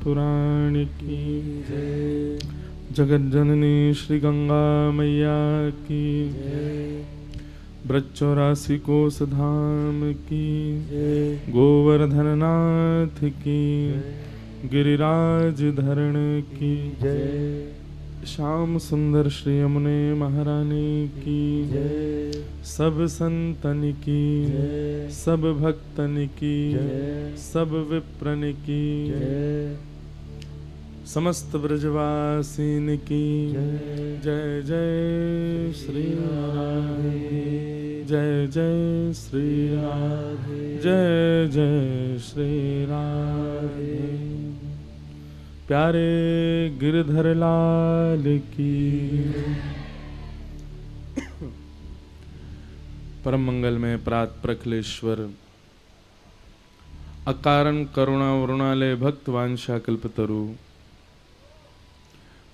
ठाकुरान की जय। जगत जननी श्री गंगा मैया की जय। ब्रजचौरासी कोस धाम की जय। गोवर्धन नाथ की जय। गिरिराज धरण की जय। श्याम सुंदर श्री यमुने महारानी की जय। सब संतन की जय। सब भक्तन की जय। सब विप्रन की जय। समस्त ब्रजवासीन की जय। जय जय श्री राधे। जय जय श्री राधे। जय जय श्री राधे। प्यारे गिरधर लाल की। परम मंगल में प्रात प्रखलेश्वर अकारण करुणा वरुणालय भक्त वांछा कल्पतरु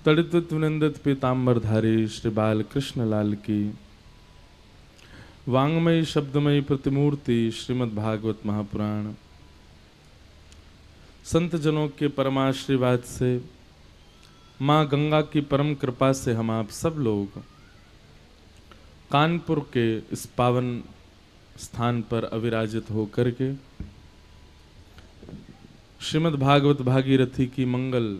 तड़ित विनंदित पीतांबरधारी श्री बाल कृष्ण लाल की। वांग्मयी शब्दमयी प्रतिमूर्ति श्रीमद् भागवत महापुराण संत जनों के परमाशीर्वाद से, माँ गंगा की परम कृपा से हम आप सब लोग कानपुर के इस पावन स्थान पर अविराजित होकर के श्रीमद् भागवत भागीरथी की मंगल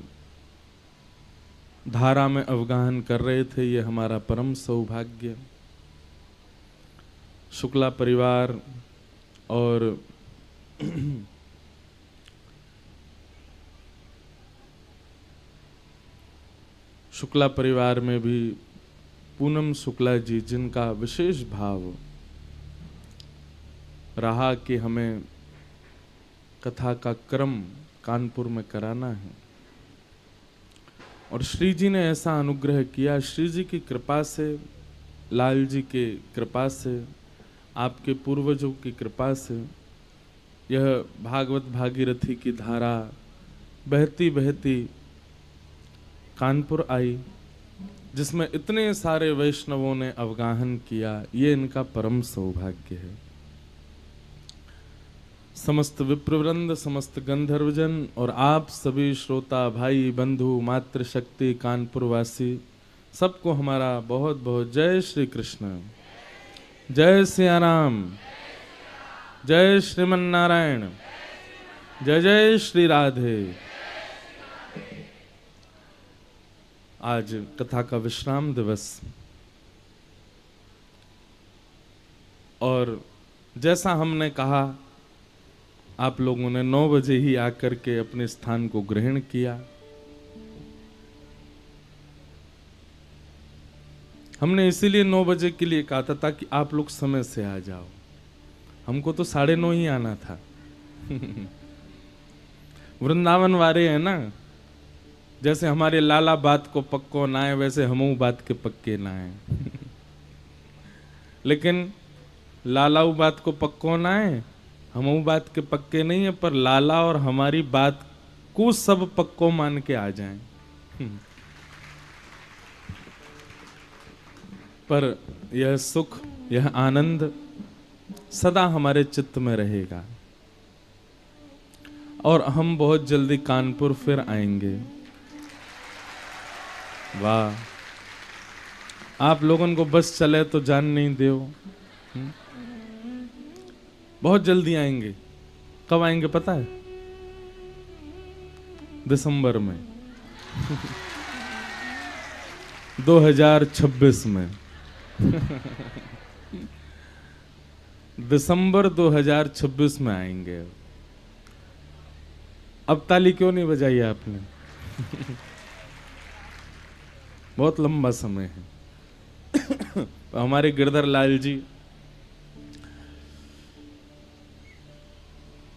धारा में अवगाहन कर रहे थे। ये हमारा परम सौभाग्य। शुक्ला परिवार और शुक्ला परिवार में भी पूनम शुक्ला जी, जिनका विशेष भाव रहा कि हमें कथा का क्रम कानपुर में कराना है, और श्री जी ने ऐसा अनुग्रह किया। श्री जी की कृपा से, लाल जी के कृपा से, आपके पूर्वजों की कृपा से यह भागवत भागीरथी की धारा बहती बहती कानपुर आई, जिसमें इतने सारे वैष्णवों ने अवगाहन किया। ये इनका परम सौभाग्य है। समस्त विप्रवृंद, समस्त गंधर्वजन और आप सभी श्रोता भाई बंधु मातृशक्ति कानपुर वासी, सबको हमारा बहुत बहुत जय श्री कृष्ण, जय सिया राम, जय श्रीमन नारायण, जय जय श्री राधे। आज कथा का विश्राम दिवस, और जैसा हमने कहा आप लोगों ने 9 बजे ही आकर के अपने स्थान को ग्रहण किया। हमने इसीलिए 9 बजे के लिए कहा था ताकि आप लोग समय से आ जाओ। हमको तो 9:30 ही आना था। वृंदावन वाले हैं ना, जैसे हमारे लाला बात को पक्को ना है, वैसे हमू बात के पक्के ना है। लेकिन लालाऊ बात को पक्को ना है, हमू बात के पक्के नहीं है, पर लाला और हमारी बात को सब पक्को मान के आ जाएं। पर यह सुख, यह आनंद सदा हमारे चित्त में रहेगा, और हम बहुत जल्दी कानपुर फिर आएंगे। वाह, आप लोगों को बस चले तो जान नहीं दो। बहुत जल्दी आएंगे। कब आएंगे पता है? दिसंबर में। 2026 में। दिसंबर 2026 में आएंगे। अब ताली क्यों नहीं बजाई आपने? बहुत लंबा समय है। हमारे गिरधर लाल जी,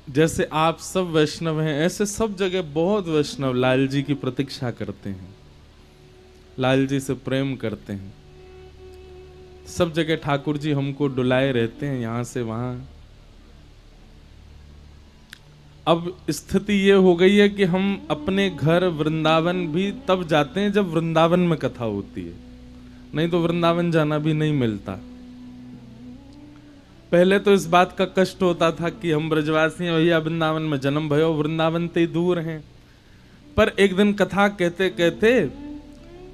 जैसे आप सब वैष्णव हैं, ऐसे सब जगह बहुत वैष्णव लाल जी की प्रतीक्षा करते हैं, लाल जी से प्रेम करते हैं। सब जगह ठाकुर जी हमको डुलाए रहते हैं, यहां से वहां। अब स्थिति ये हो गई है कि हम अपने घर वृंदावन भी तब जाते हैं जब वृंदावन में कथा होती है, नहीं तो वृंदावन जाना भी नहीं मिलता। पहले तो इस बात का कष्ट होता था कि हम ब्रजवासी हैं, भैया वृंदावन में जन्म भयो, वृंदावन ते दूर हैं। पर एक दिन कथा कहते कहते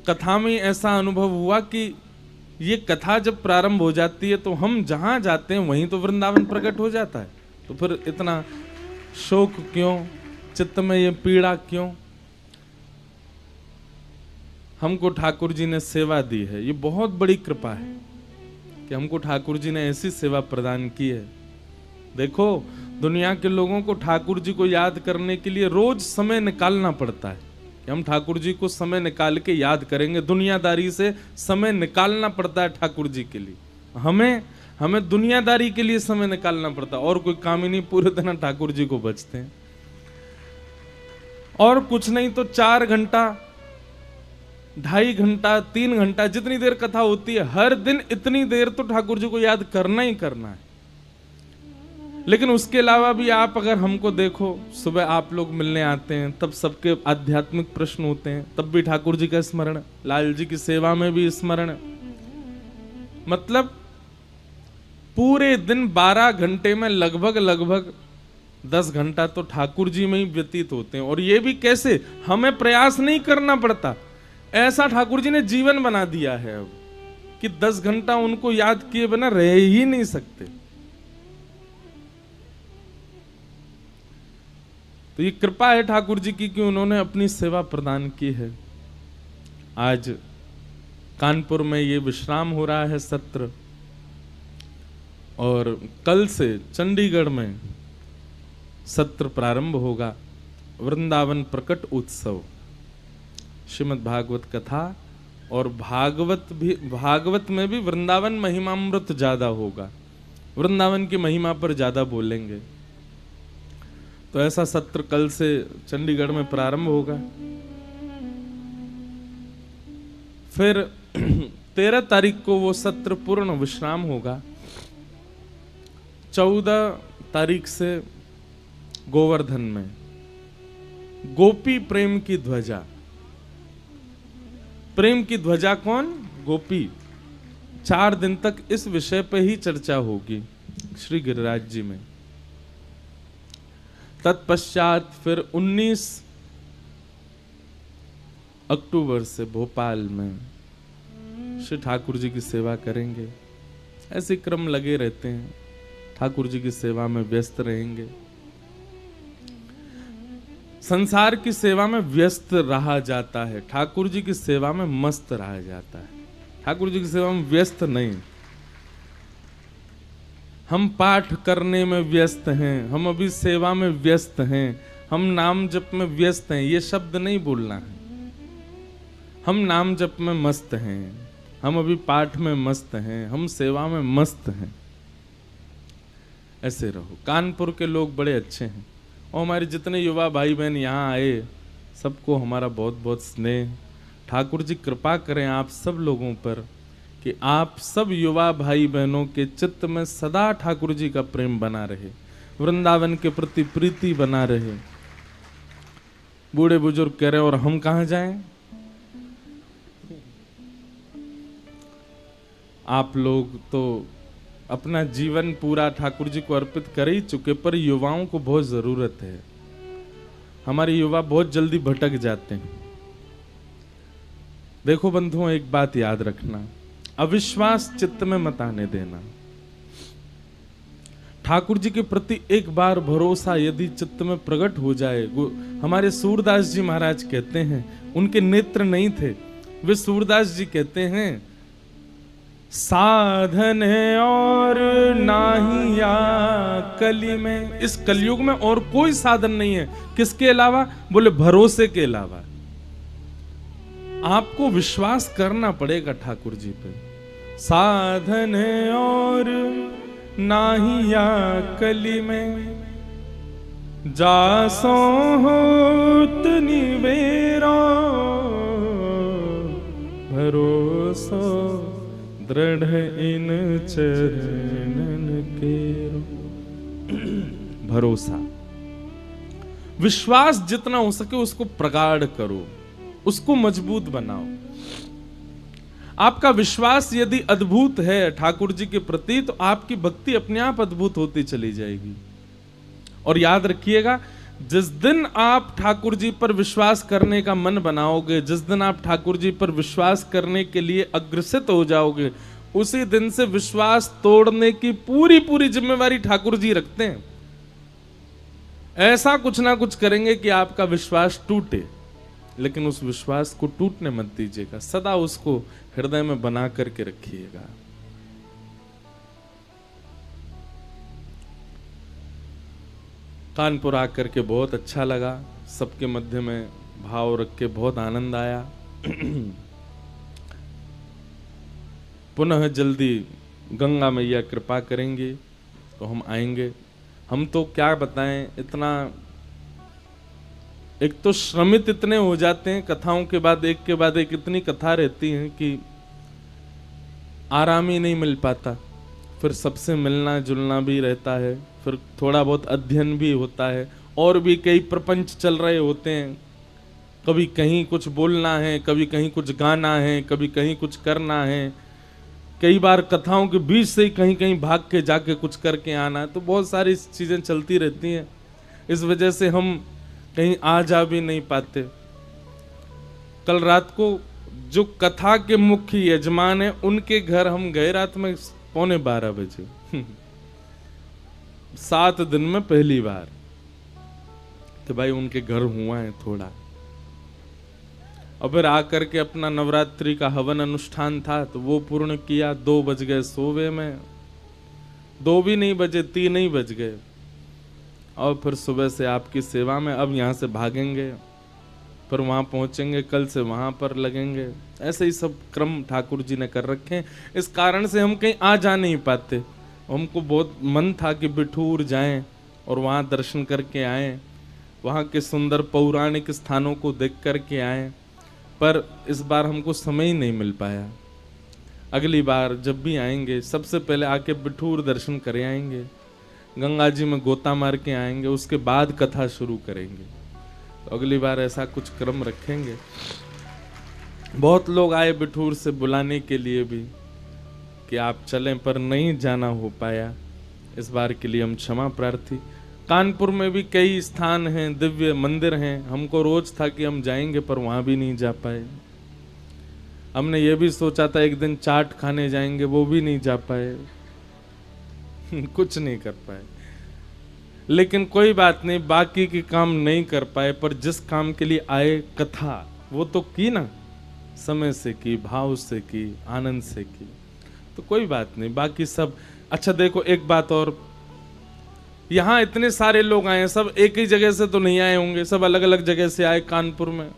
कथा में ऐसा अनुभव हुआ कि ये कथा जब प्रारंभ हो जाती है तो हम जहां जाते हैं वहीं तो वृंदावन प्रकट हो जाता है। तो फिर इतना शोक क्यों, चित्त में ये पीड़ा क्यों? हमको ठाकुर जी ने सेवा दी है, ये बहुत बड़ी कृपा है कि हमको ठाकुर जी ने ऐसी सेवा प्रदान की है। देखो, दुनिया के लोगों को ठाकुर जी को याद करने के लिए रोज समय निकालना पड़ता है कि हम ठाकुर जी को समय निकाल के याद करेंगे। दुनियादारी से समय निकालना पड़ता है ठाकुर जी के लिए। हमें दुनियादारी के लिए समय निकालना पड़ता है, और कोई काम ही नहीं, पूरे दिन ठाकुर जी को बचते हैं। और कुछ नहीं तो 4 घंटा, 2.5 घंटा, 3 घंटा, जितनी देर कथा होती है, हर दिन इतनी देर तो ठाकुर जी को याद करना ही करना है। लेकिन उसके अलावा भी आप अगर हमको देखो, सुबह आप लोग मिलने आते हैं तब सबके आध्यात्मिक प्रश्न होते हैं, तब भी ठाकुर जी का स्मरण, लाल जी की सेवा में भी स्मरण। मतलब पूरे दिन 12 घंटे में लगभग 10 घंटा तो ठाकुर जी में ही व्यतीत होते हैं। और ये भी कैसे, हमें प्रयास नहीं करना पड़ता, ऐसा ठाकुर जी ने जीवन बना दिया है अब कि 10 घंटा उनको याद किए बिना रह ही नहीं सकते। तो ये कृपा है ठाकुर जी की कि उन्होंने अपनी सेवा प्रदान की है। आज कानपुर में ये विश्राम हो रहा है सत्र, और कल से चंडीगढ़ में सत्र प्रारंभ होगा, वृंदावन प्रकट उत्सव, श्रीमद् भागवत कथा। और भागवत में भी वृंदावन महिमामृत ज्यादा होगा, वृंदावन की महिमा पर ज्यादा बोलेंगे। तो ऐसा सत्र कल से चंडीगढ़ में प्रारंभ होगा। फिर 13 तारीख को वो सत्र पूर्ण विश्राम होगा। 14 तारीख से गोवर्धन में गोपी प्रेम की ध्वजा। प्रेम की ध्वजा कौन? गोपी। 4 दिन तक इस विषय पे ही चर्चा होगी श्री गिरिराज जी में। तत्पश्चात फिर 19 अक्टूबर से भोपाल में श्री ठाकुर जी की सेवा करेंगे। ऐसे क्रम लगे रहते हैं, ठाकुर जी की सेवा में व्यस्त रहेंगे। संसार की सेवा में व्यस्त रहा जाता है, ठाकुर जी की सेवा में मस्त रहा जाता है। ठाकुर जी की सेवा में व्यस्त नहीं। हम पाठ करने में व्यस्त हैं, हम अभी सेवा में व्यस्त हैं, हम नाम जप में व्यस्त हैं, ये शब्द नहीं बोलना है। हम नाम जप में मस्त हैं, हम अभी पाठ में मस्त हैं, हम सेवा में मस्त हैं। ऐसे रहो। कानपुर के लोग बड़े अच्छे हैं, और हमारे जितने युवा भाई बहन यहाँ आए, सबको हमारा बहुत बहुत स्नेह। ठाकुर जी कृपा करें आप सब लोगों पर कि आप सब युवा भाई बहनों के चित्त में सदा ठाकुर जी का प्रेम बना रहे, वृंदावन के प्रति प्रीति बना रहे। बूढ़े बुजुर्ग कह रहे और हम कहाँ जाएं? आप लोग तो अपना जीवन पूरा ठाकुर जी को अर्पित कर ही चुके, पर युवाओं को बहुत जरूरत है। हमारे युवा बहुत जल्दी भटक जाते हैं। देखो बंधुओं, एक बात याद रखना, अविश्वास चित्त में मत आने देना। ठाकुर जी के प्रति एक बार भरोसा यदि चित्त में प्रकट हो जाए, हमारे सूरदास जी महाराज कहते हैं, उनके नेत्र नहीं थे, वे सूरदास जी कहते हैं, साधन है और नाही या कली में। इस कलयुग में और कोई साधन नहीं है। किसके अलावा? बोले भरोसे के अलावा। आपको विश्वास करना पड़ेगा ठाकुर जी पे। साधन है और नाही या कली में, जासो होत निवेरो भरोसो दृढ़ इन चरणन केरो। भरोसा, विश्वास जितना हो सके उसको प्रगाढ़ करो, उसको मजबूत बनाओ। आपका विश्वास यदि अद्भुत है ठाकुर जी के प्रति, तो आपकी भक्ति अपने आप अद्भुत होती चली जाएगी। और याद रखिएगा, जिस दिन आप ठाकुर जी पर विश्वास करने का मन बनाओगे, जिस दिन आप ठाकुर जी पर विश्वास करने के लिए अग्रसित हो जाओगे, उसी दिन से विश्वास तोड़ने की पूरी पूरी जिम्मेवारी ठाकुर जी रखते हैं। ऐसा कुछ ना कुछ करेंगे कि आपका विश्वास टूटे, लेकिन उस विश्वास को टूटने मत दीजिएगा, सदा उसको हृदय में बना करके रखिएगा। कानपुर आकर के बहुत अच्छा लगा, सबके मध्य में भाव रख के बहुत आनंद आया। पुनः जल्दी गंगा मैया कृपा करेंगी तो हम आएंगे। हम तो क्या बताएं, इतना एक तो श्रमित इतने हो जाते हैं, कथाओं के बाद एक इतनी कथा रहती है कि आराम ही नहीं मिल पाता। फिर सबसे मिलना जुलना भी रहता है, फिर थोड़ा बहुत अध्ययन भी होता है, और भी कई प्रपंच चल रहे होते हैं। कभी कहीं कुछ बोलना है, कभी कहीं कुछ गाना है, कभी कहीं कुछ करना है, कई बार कथाओं के बीच से ही कहीं कहीं भाग के जाके कुछ करके आना है। तो बहुत सारी चीजें चलती रहती हैं, इस वजह से हम कहीं आ जा भी नहीं पाते। कल रात को जो कथा के मुख्य यजमान है उनके घर हम गए रात में 11:15 बजे 7 दिन में पहली बार। तो भाई उनके घर हुआ है थोड़ा, और फिर आकर के अपना नवरात्रि का हवन अनुष्ठान था तो वो पूर्ण किया। 2 बज गए सोवे में, 2 भी नहीं बजे, 3 ही बज गए। और फिर सुबह से आपकी सेवा में, अब यहाँ से भागेंगे, फिर वहाँ पहुँचेंगे, कल से वहाँ पर लगेंगे। ऐसे ही सब क्रम ठाकुर जी ने कर रखे हैं। इस कारण से हम कहीं आ जा नहीं पाते। हमको बहुत मन था कि बिठूर जाएं और वहाँ दर्शन करके आएं, वहाँ के सुंदर पौराणिक स्थानों को देख करके आएं, पर इस बार हमको समय ही नहीं मिल पाया। अगली बार जब भी आएंगे सबसे पहले आके बिठूर दर्शन कर आएंगे, गंगा जी में गोता मार के आएंगे, उसके बाद कथा शुरू करेंगे। तो अगली बार ऐसा कुछ क्रम रखेंगे। बहुत लोग आए बिठूर से बुलाने के लिए भी कि आप चलें, पर नहीं जाना हो पाया। इस बार के लिए हम क्षमा प्रार्थी। कानपुर में भी कई स्थान हैं, दिव्य मंदिर हैं, हमको रोज था कि हम जाएंगे, पर वहां भी नहीं जा पाए। हमने ये भी सोचा था एक दिन चाट खाने जाएंगे, वो भी नहीं जा पाए। कुछ नहीं कर पाए। लेकिन कोई बात नहीं, बाकी के काम नहीं कर पाए, पर जिस काम के लिए आए कथा वो तो की ना, समय से की, भाव से की, आनंद से की, तो कोई बात नहीं। बाकी सब अच्छा। देखो एक बात और, यहाँ इतने सारे लोग आए, सब एक ही जगह से तो नहीं आए होंगे, सब अलग अलग जगह से आए कानपुर में।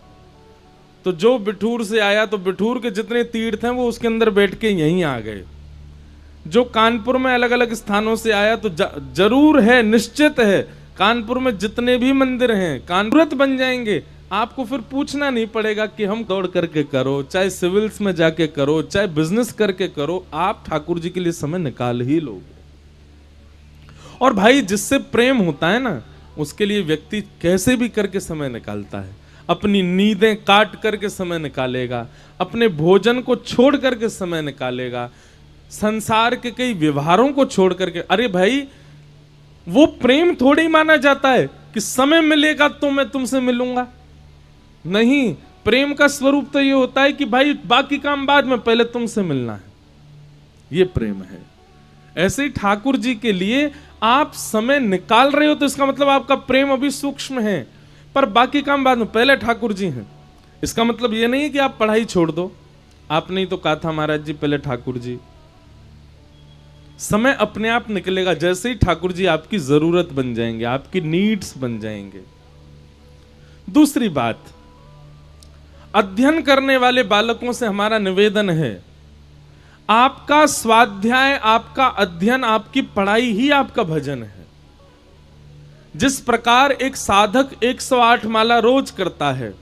तो जो बिठूर से आया तो बिठूर के जितने तीर्थ हैं वो उसके अंदर बैठ के यहीं आ गए। जो कानपुर में अलग अलग स्थानों से आया तो जरूर है, निश्चित है, कानपुर में जितने भी मंदिर हैं कानपुरत बन जाएंगे। आपको फिर पूछना नहीं पड़ेगा कि हम दौड़ करके करो, चाहे सिविल्स में जाके करो, चाहे बिजनेस करके करो, आप ठाकुर जी के लिए समय निकाल ही लोगे। और भाई जिससे प्रेम होता है ना, उसके लिए व्यक्ति कैसे भी करके समय निकालता है। अपनी नींदें काट करके समय निकालेगा, अपने भोजन को छोड़ करके समय निकालेगा, संसार के कई व्यवहारों को छोड़ करके। अरे भाई वो प्रेम थोड़ी ही माना जाता है कि समय मिलेगा तो मैं तुमसे मिलूंगा। नहीं, प्रेम का स्वरूप तो ये होता है कि भाई बाकी काम बाद में, पहले तुमसे मिलना है, ये प्रेम है। ऐसे ही ठाकुर जी के लिए आप समय निकाल रहे हो तो इसका मतलब आपका प्रेम अभी सूक्ष्म है, पर बाकी काम बाद में, पहले ठाकुर जी हैं। इसका मतलब ये नहीं है कि आप पढ़ाई छोड़ दो। आपने ही तो कहा था महाराज जी पहले ठाकुर जी। समय अपने आप निकलेगा, जैसे ही ठाकुर जी आपकी जरूरत बन जाएंगे, आपकी नीड्स बन जाएंगे। दूसरी बात, अध्ययन करने वाले बालकों से हमारा निवेदन है, आपका स्वाध्याय, आपका अध्ययन, आपकी पढ़ाई ही आपका भजन है। जिस प्रकार एक साधक 108 माला रोज करता है,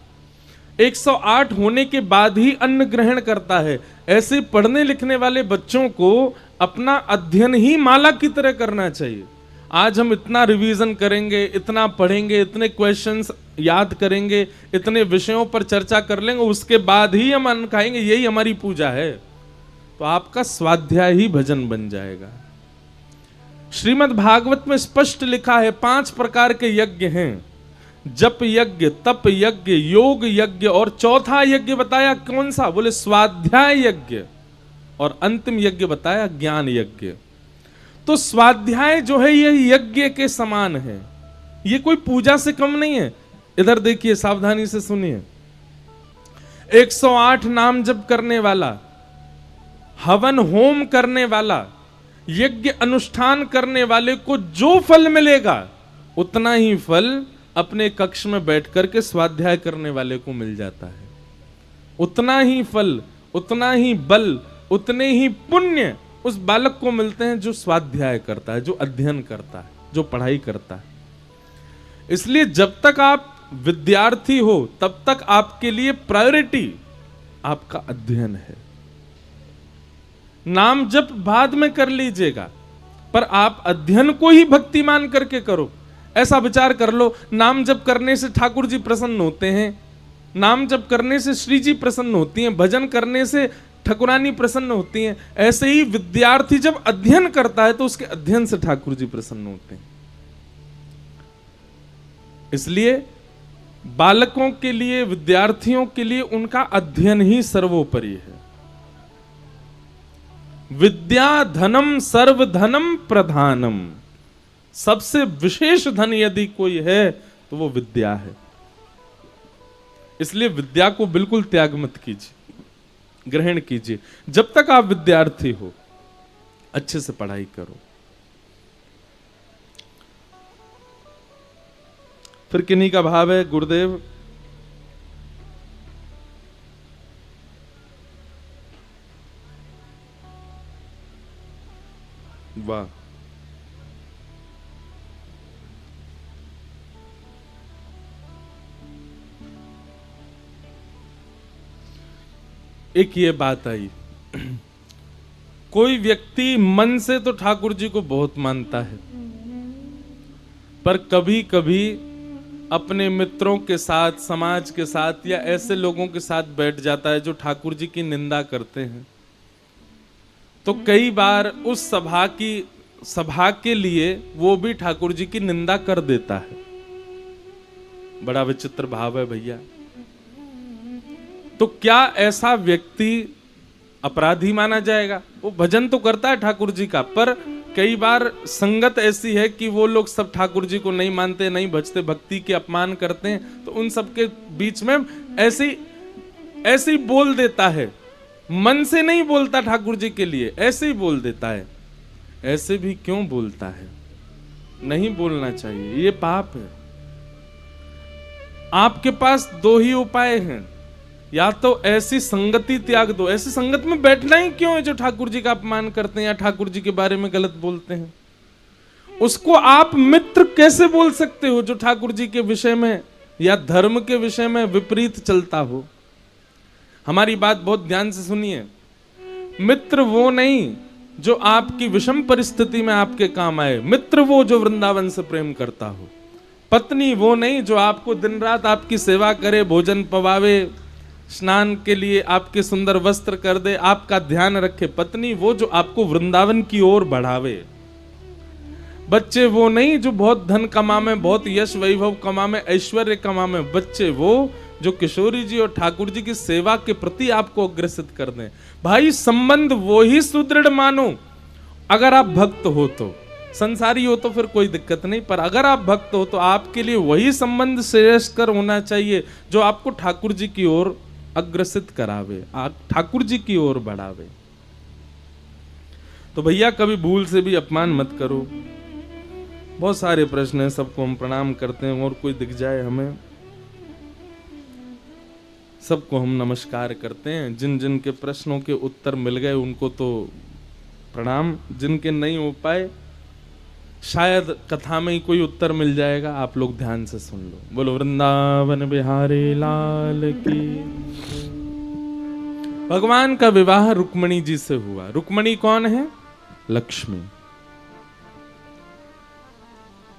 108 होने के बाद ही अन्न ग्रहण करता है, ऐसे पढ़ने लिखने वाले बच्चों को अपना अध्ययन ही माला की तरह करना चाहिए। आज हम इतना रिवीजन करेंगे, इतना पढ़ेंगे, इतने क्वेश्चंस याद करेंगे, इतने विषयों पर चर्चा कर लेंगे, उसके बाद ही हम अन्न खाएंगे, यही हमारी पूजा है, तो आपका स्वाध्याय ही भजन बन जाएगा। श्रीमद् भागवत में स्पष्ट लिखा है 5 प्रकार के यज्ञ हैं। जप यज्ञ, तप यज्ञ, योग यज्ञ, और चौथा यज्ञ बताया कौन सा? बोले स्वाध्याय यज्ञ, और अंतिम यज्ञ बताया ज्ञान यज्ञ। तो स्वाध्याय जो है ये यज्ञ के समान है, ये कोई पूजा से कम नहीं है। इधर देखिए, सावधानी से सुनिए। 108 नाम जप करने वाला, हवन होम करने वाला, यज्ञ अनुष्ठान करने वाले को जो फल मिलेगा उतना ही फल अपने कक्ष में बैठ करके स्वाध्याय करने वाले को मिल जाता है। उतना ही फल, उतना ही बल, उतने ही पुण्य उस बालक को मिलते हैं जो स्वाध्याय करता है, जो अध्ययन करता है, जो पढ़ाई करता है। इसलिए जब तक आप विद्यार्थी हो तब तक आपके लिए प्रायोरिटी आपका अध्ययन है। नाम जप बाद में कर लीजिएगा, पर आप अध्ययन को ही भक्ति मान करके करो। ऐसा विचार कर लो, नाम जप करने से ठाकुर जी प्रसन्न होते हैं, नाम जप करने से श्री जी प्रसन्न होती हैं, भजन करने से ठकुरानी प्रसन्न होती हैं। ऐसे ही विद्यार्थी जब अध्ययन करता है तो उसके अध्ययन से ठाकुर जी प्रसन्न होते हैं। इसलिए बालकों के लिए, विद्यार्थियों के लिए उनका अध्ययन ही सर्वोपरि है। विद्या धनम सर्वधनम प्रधानम, सबसे विशेष धन यदि कोई है तो वो विद्या है। इसलिए विद्या को बिल्कुल त्याग मत कीजिए, ग्रहण कीजिए। जब तक आप विद्यार्थी हो अच्छे से पढ़ाई करो। फिर किन्हीं का भाव है गुरुदेव, वाह, एक ये बात आई, कोई व्यक्ति मन से तो ठाकुर जी को बहुत मानता है, पर कभी कभी अपने मित्रों के साथ, समाज के साथ, या ऐसे लोगों के साथ बैठ जाता है जो ठाकुर जी की निंदा करते हैं। तो कई बार उस सभा के लिए वो भी ठाकुर जी की निंदा कर देता है। बड़ा विचित्र भाव है भैया। तो क्या ऐसा व्यक्ति अपराधी माना जाएगा? वो भजन तो करता है ठाकुर जी का, पर कई बार संगत ऐसी है कि वो लोग सब ठाकुर जी को नहीं मानते, नहीं भजते, भक्ति के अपमान करते हैं। तो उन सबके बीच में ऐसे ही बोल देता है, मन से नहीं बोलता ठाकुर जी के लिए, ऐसे ही बोल देता है। ऐसे भी क्यों बोलता है? नहीं बोलना चाहिए, ये पाप है। आपके पास दो ही उपाय हैं, या तो ऐसी संगति त्याग दो। ऐसी संगत में बैठना ही क्यों है जो ठाकुर जी का अपमान करते हैं या ठाकुर जी के बारे में गलत बोलते हैं? उसको आप मित्र कैसे बोल सकते हो जो ठाकुर जी के विषय में या धर्म के विषय में विपरीत चलता हो? हमारी बात बहुत ध्यान से सुनिए। मित्र वो नहीं जो आपकी विषम परिस्थिति में आपके काम आए, मित्र वो जो वृंदावन से प्रेम करता हो। पत्नी वो नहीं जो आपको दिन रात आपकी सेवा करे, भोजन पवावे, स्नान के लिए आपके सुंदर वस्त्र कर दे, आपका ध्यान रखे। पत्नी वो जो आपको वृंदावन की ओर बढ़ावे। बच्चे वो नहीं जो बहुत धन कमावे, बहुत यश वैभव कमावे, ऐश्वर्य कमावे। बच्चे वो जो किशोरी जी और ठाकुर जी की सेवा के प्रति आपको अग्रसित कर दें। भाई संबंध वो ही सुदृढ़ मानो अगर आप भक्त हो तो। संसारी हो तो फिर कोई दिक्कत नहीं, पर अगर आप भक्त हो तो आपके लिए वही संबंध श्रेयस्कर होना चाहिए जो आपको ठाकुर जी की ओर अग्रसित करावे, ठाकुर जी की ओर बढ़ावे। तो भैया कभी भूल से भी अपमान मत करो। बहुत सारे प्रश्न हैं, सबको हम प्रणाम करते हैं, और कोई दिख जाए हमें सबको हम नमस्कार करते हैं। जिन जिन के प्रश्नों के उत्तर मिल गए उनको तो प्रणाम, जिनके नहीं हो पाए शायद कथा में ही कोई उत्तर मिल जाएगा। आप लोग ध्यान से सुन लो। बोलो वृंदावन बिहारी लाल की। भगवान का विवाह रुक्मणी जी से हुआ। रुक्मणी कौन है? लक्ष्मी।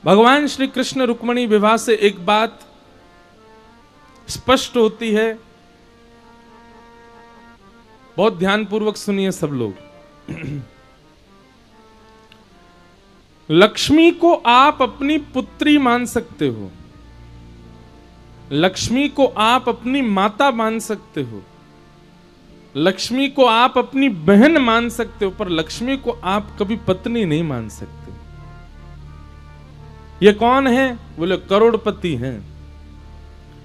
भगवान श्री कृष्ण रुक्मणी विवाह से एक बात स्पष्ट होती है, बहुत ध्यानपूर्वक सुनिए सब लोग। लक्ष्मी को आप अपनी पुत्री मान सकते हो, लक्ष्मी को आप अपनी माता मान सकते हो, लक्ष्मी को आप अपनी बहन मान सकते हो, पर लक्ष्मी को आप कभी पत्नी नहीं मान सकते। ये कौन है? बोले करोड़पति हैं।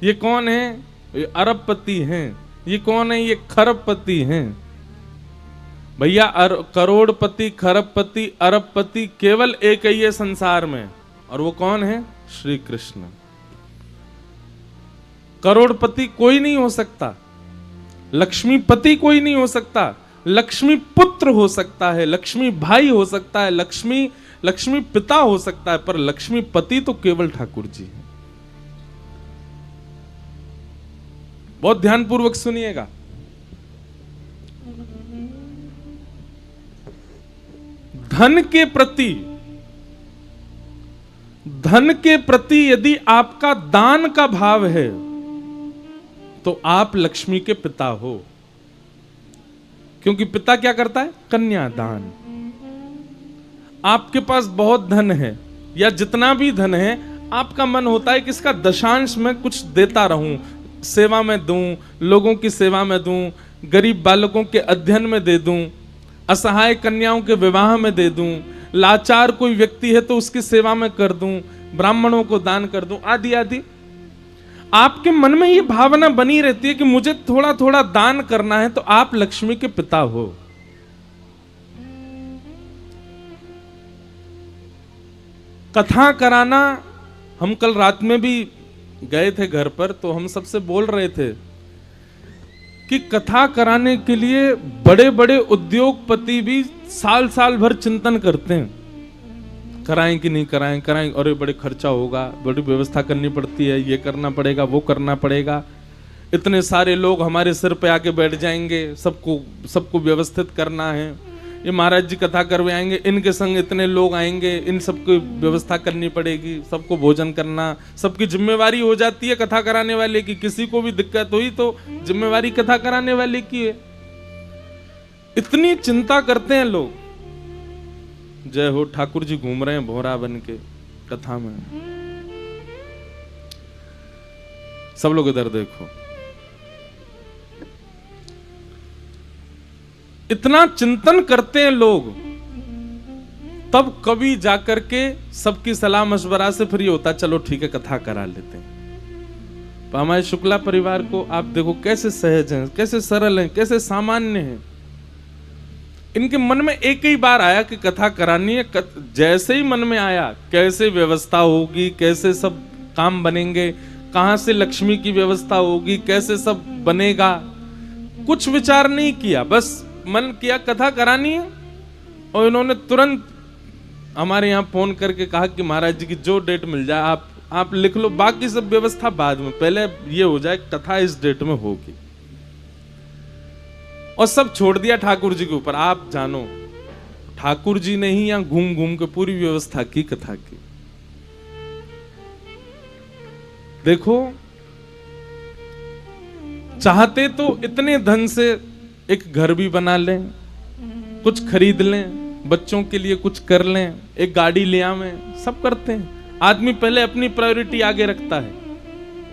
ये कौन है? ये अरबपति हैं। ये कौन है? ये खरबपति हैं। भैया करोड़पति, खरबपति, अरबपति केवल एक ही है संसार में, और वो कौन है? श्री कृष्ण। करोड़पति कोई नहीं हो सकता, लक्ष्मीपति कोई नहीं हो सकता, लक्ष्मी पुत्र हो सकता है, लक्ष्मी भाई हो सकता है, लक्ष्मी पिता हो सकता है, पर लक्ष्मीपति तो केवल ठाकुर जी है। बहुत ध्यानपूर्वक सुनिएगा। धन के प्रति यदि आपका दान का भाव है तो आप लक्ष्मी के पिता हो, क्योंकि पिता क्या करता है? कन्यादान। आपके पास बहुत धन है या जितना भी धन है, आपका मन होता है कि इसका दशांश में कुछ देता रहूं, सेवा में दूं, लोगों की सेवा में दूं, गरीब बालकों के अध्ययन में दे दूं, असहाय कन्याओं के विवाह में दे दूं, लाचार कोई व्यक्ति है तो उसकी सेवा में कर दूं, ब्राह्मणों को दान कर दूं, आदि आदि। आपके मन में ये भावना बनी रहती है कि मुझे थोड़ा थोड़ा दान करना है, तो आप लक्ष्मी के पिता हो। कथा कराना, हम कल रात में भी गए थे घर पर, तो हम सबसे बोल रहे थे कि कथा कराने के लिए बड़े बड़े उद्योगपति भी साल साल भर चिंतन करते हैं, कराएं कि नहीं कराएं, कराएं, अरे बड़े खर्चा होगा, बड़ी व्यवस्था करनी पड़ती है, ये करना पड़ेगा, वो करना पड़ेगा, इतने सारे लोग हमारे सिर पे आके बैठ जाएंगे, सबको व्यवस्थित करना है, ये महाराज जी कथा करवे आएंगे, इनके संग इतने लोग आएंगे, इन सबको व्यवस्था करनी पड़ेगी, सबको भोजन करना, सबकी जिम्मेवारी हो जाती है कथा कराने वाले की। किसी को भी दिक्कत हुई तो जिम्मेवारी कथा कराने वाले की है। इतनी चिंता करते हैं लोग। जय हो, ठाकुर जी घूम रहे हैं भोरा बन के कथा में। सब लोग इधर देखो, इतना चिंतन करते हैं लोग, तब कभी जाकर के सबकी सलाह मशवरा से फिर ये होता चलो ठीक है कथा करा लेते हैं। हमारे शुक्ला परिवार को आप देखो कैसे सहज हैं, कैसे सरल हैं, कैसे सामान्य हैं। इनके मन में एक ही बार आया कि कथा करानी है, जैसे ही मन में आया कैसे व्यवस्था होगी, कैसे सब काम बनेंगे, कहां से लक्ष्मी की व्यवस्था होगी, कैसे सब बनेगा, कुछ विचार नहीं किया, बस मन किया कथा करानी है। और इन्होंने तुरंत हमारे यहाँ फोन करके कहा कि महाराज जी की जो डेट मिल जाए आप लिख लो, बाकी सब व्यवस्था बाद में, पहले ये हो जाए कथा इस डेट में होगी। और सब छोड़ दिया ठाकुर जी के ऊपर। आप जानो ठाकुर जी ने ही यहाँ घूम घूम के पूरी व्यवस्था की कथा की। देखो, चाहते तो इतने धन से एक घर भी बना लें, कुछ खरीद लें, बच्चों के लिए कुछ कर लें, एक गाड़ी ले आवें, सब करते हैं। आदमी पहले अपनी प्रायोरिटी आगे रखता है,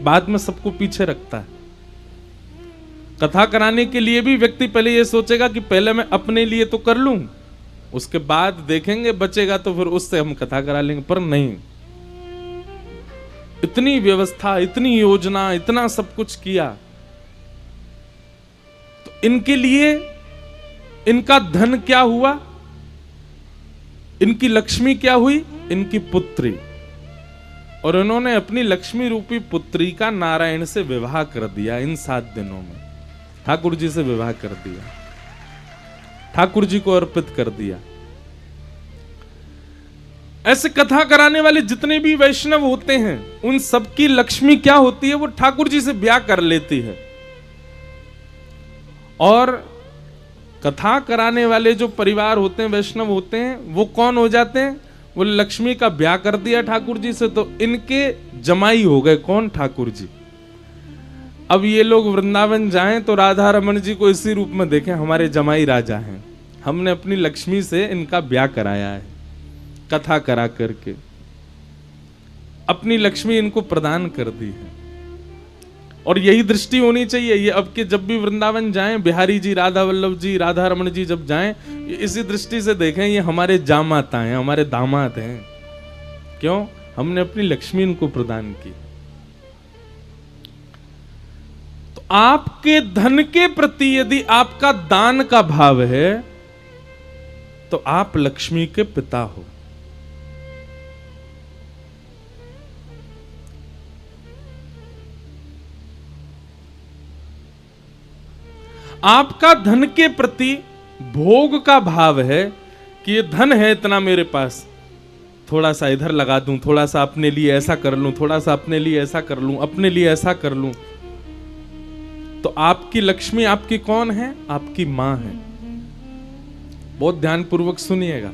बाद में सबको पीछे रखता है। कथा कराने के लिए भी व्यक्ति पहले ये सोचेगा कि पहले मैं अपने लिए तो कर लूं, उसके बाद देखेंगे बचेगा तो फिर उससे हम कथा करा लेंगे। पर नहीं, इतनी व्यवस्था, इतनी योजना, इतना सब कुछ किया, तो इनके लिए इनका धन क्या हुआ, इनकी लक्ष्मी क्या हुई? इनकी पुत्री। और इन्होंने अपनी लक्ष्मी रूपी पुत्री का नारायण से विवाह कर दिया। इन 7 दिनों में ठाकुर जी से विवाह कर दिया, ठाकुर जी को अर्पित कर दिया। ऐसे कथा कराने वाले जितने भी वैष्णव होते हैं, उन सबकी लक्ष्मी क्या होती है? वो ठाकुर जी से ब्याह कर लेती है। और कथा कराने वाले जो परिवार होते हैं, वैष्णव होते हैं, वो कौन हो जाते हैं? वो लक्ष्मी का ब्याह कर दिया ठाकुर जी से, तो इनके जमाई हो गए। कौन? ठाकुर जी। अब ये लोग वृंदावन जाएं तो राधा रमन जी को इसी रूप में देखें, हमारे जमाई राजा हैं, हमने अपनी लक्ष्मी से इनका ब्याह कराया है, कथा करा करके अपनी लक्ष्मी इनको प्रदान कर दी है। और यही दृष्टि होनी चाहिए। ये अब के जब भी वृंदावन जाएं, बिहारी जी, राधा वल्लभ जी, राधा रमन जी जब जाएं, इसी दृष्टि से देखें, ये हमारे जामाता हैं, हमारे दामाद हैं। क्यों? हमने अपनी लक्ष्मी उनको प्रदान की। तो आपके धन के प्रति यदि आपका दान का भाव है तो आप लक्ष्मी के पिता हो। आपका धन के प्रति भोग का भाव है कि ये धन है इतना मेरे पास, थोड़ा सा इधर लगा दूं, थोड़ा सा अपने लिए ऐसा कर लूं, थोड़ा सा अपने लिए ऐसा कर लूं, अपने लिए ऐसा कर लूं। तो आपकी लक्ष्मी आपकी कौन है? आपकी मां है। बहुत ध्यानपूर्वक सुनिएगा।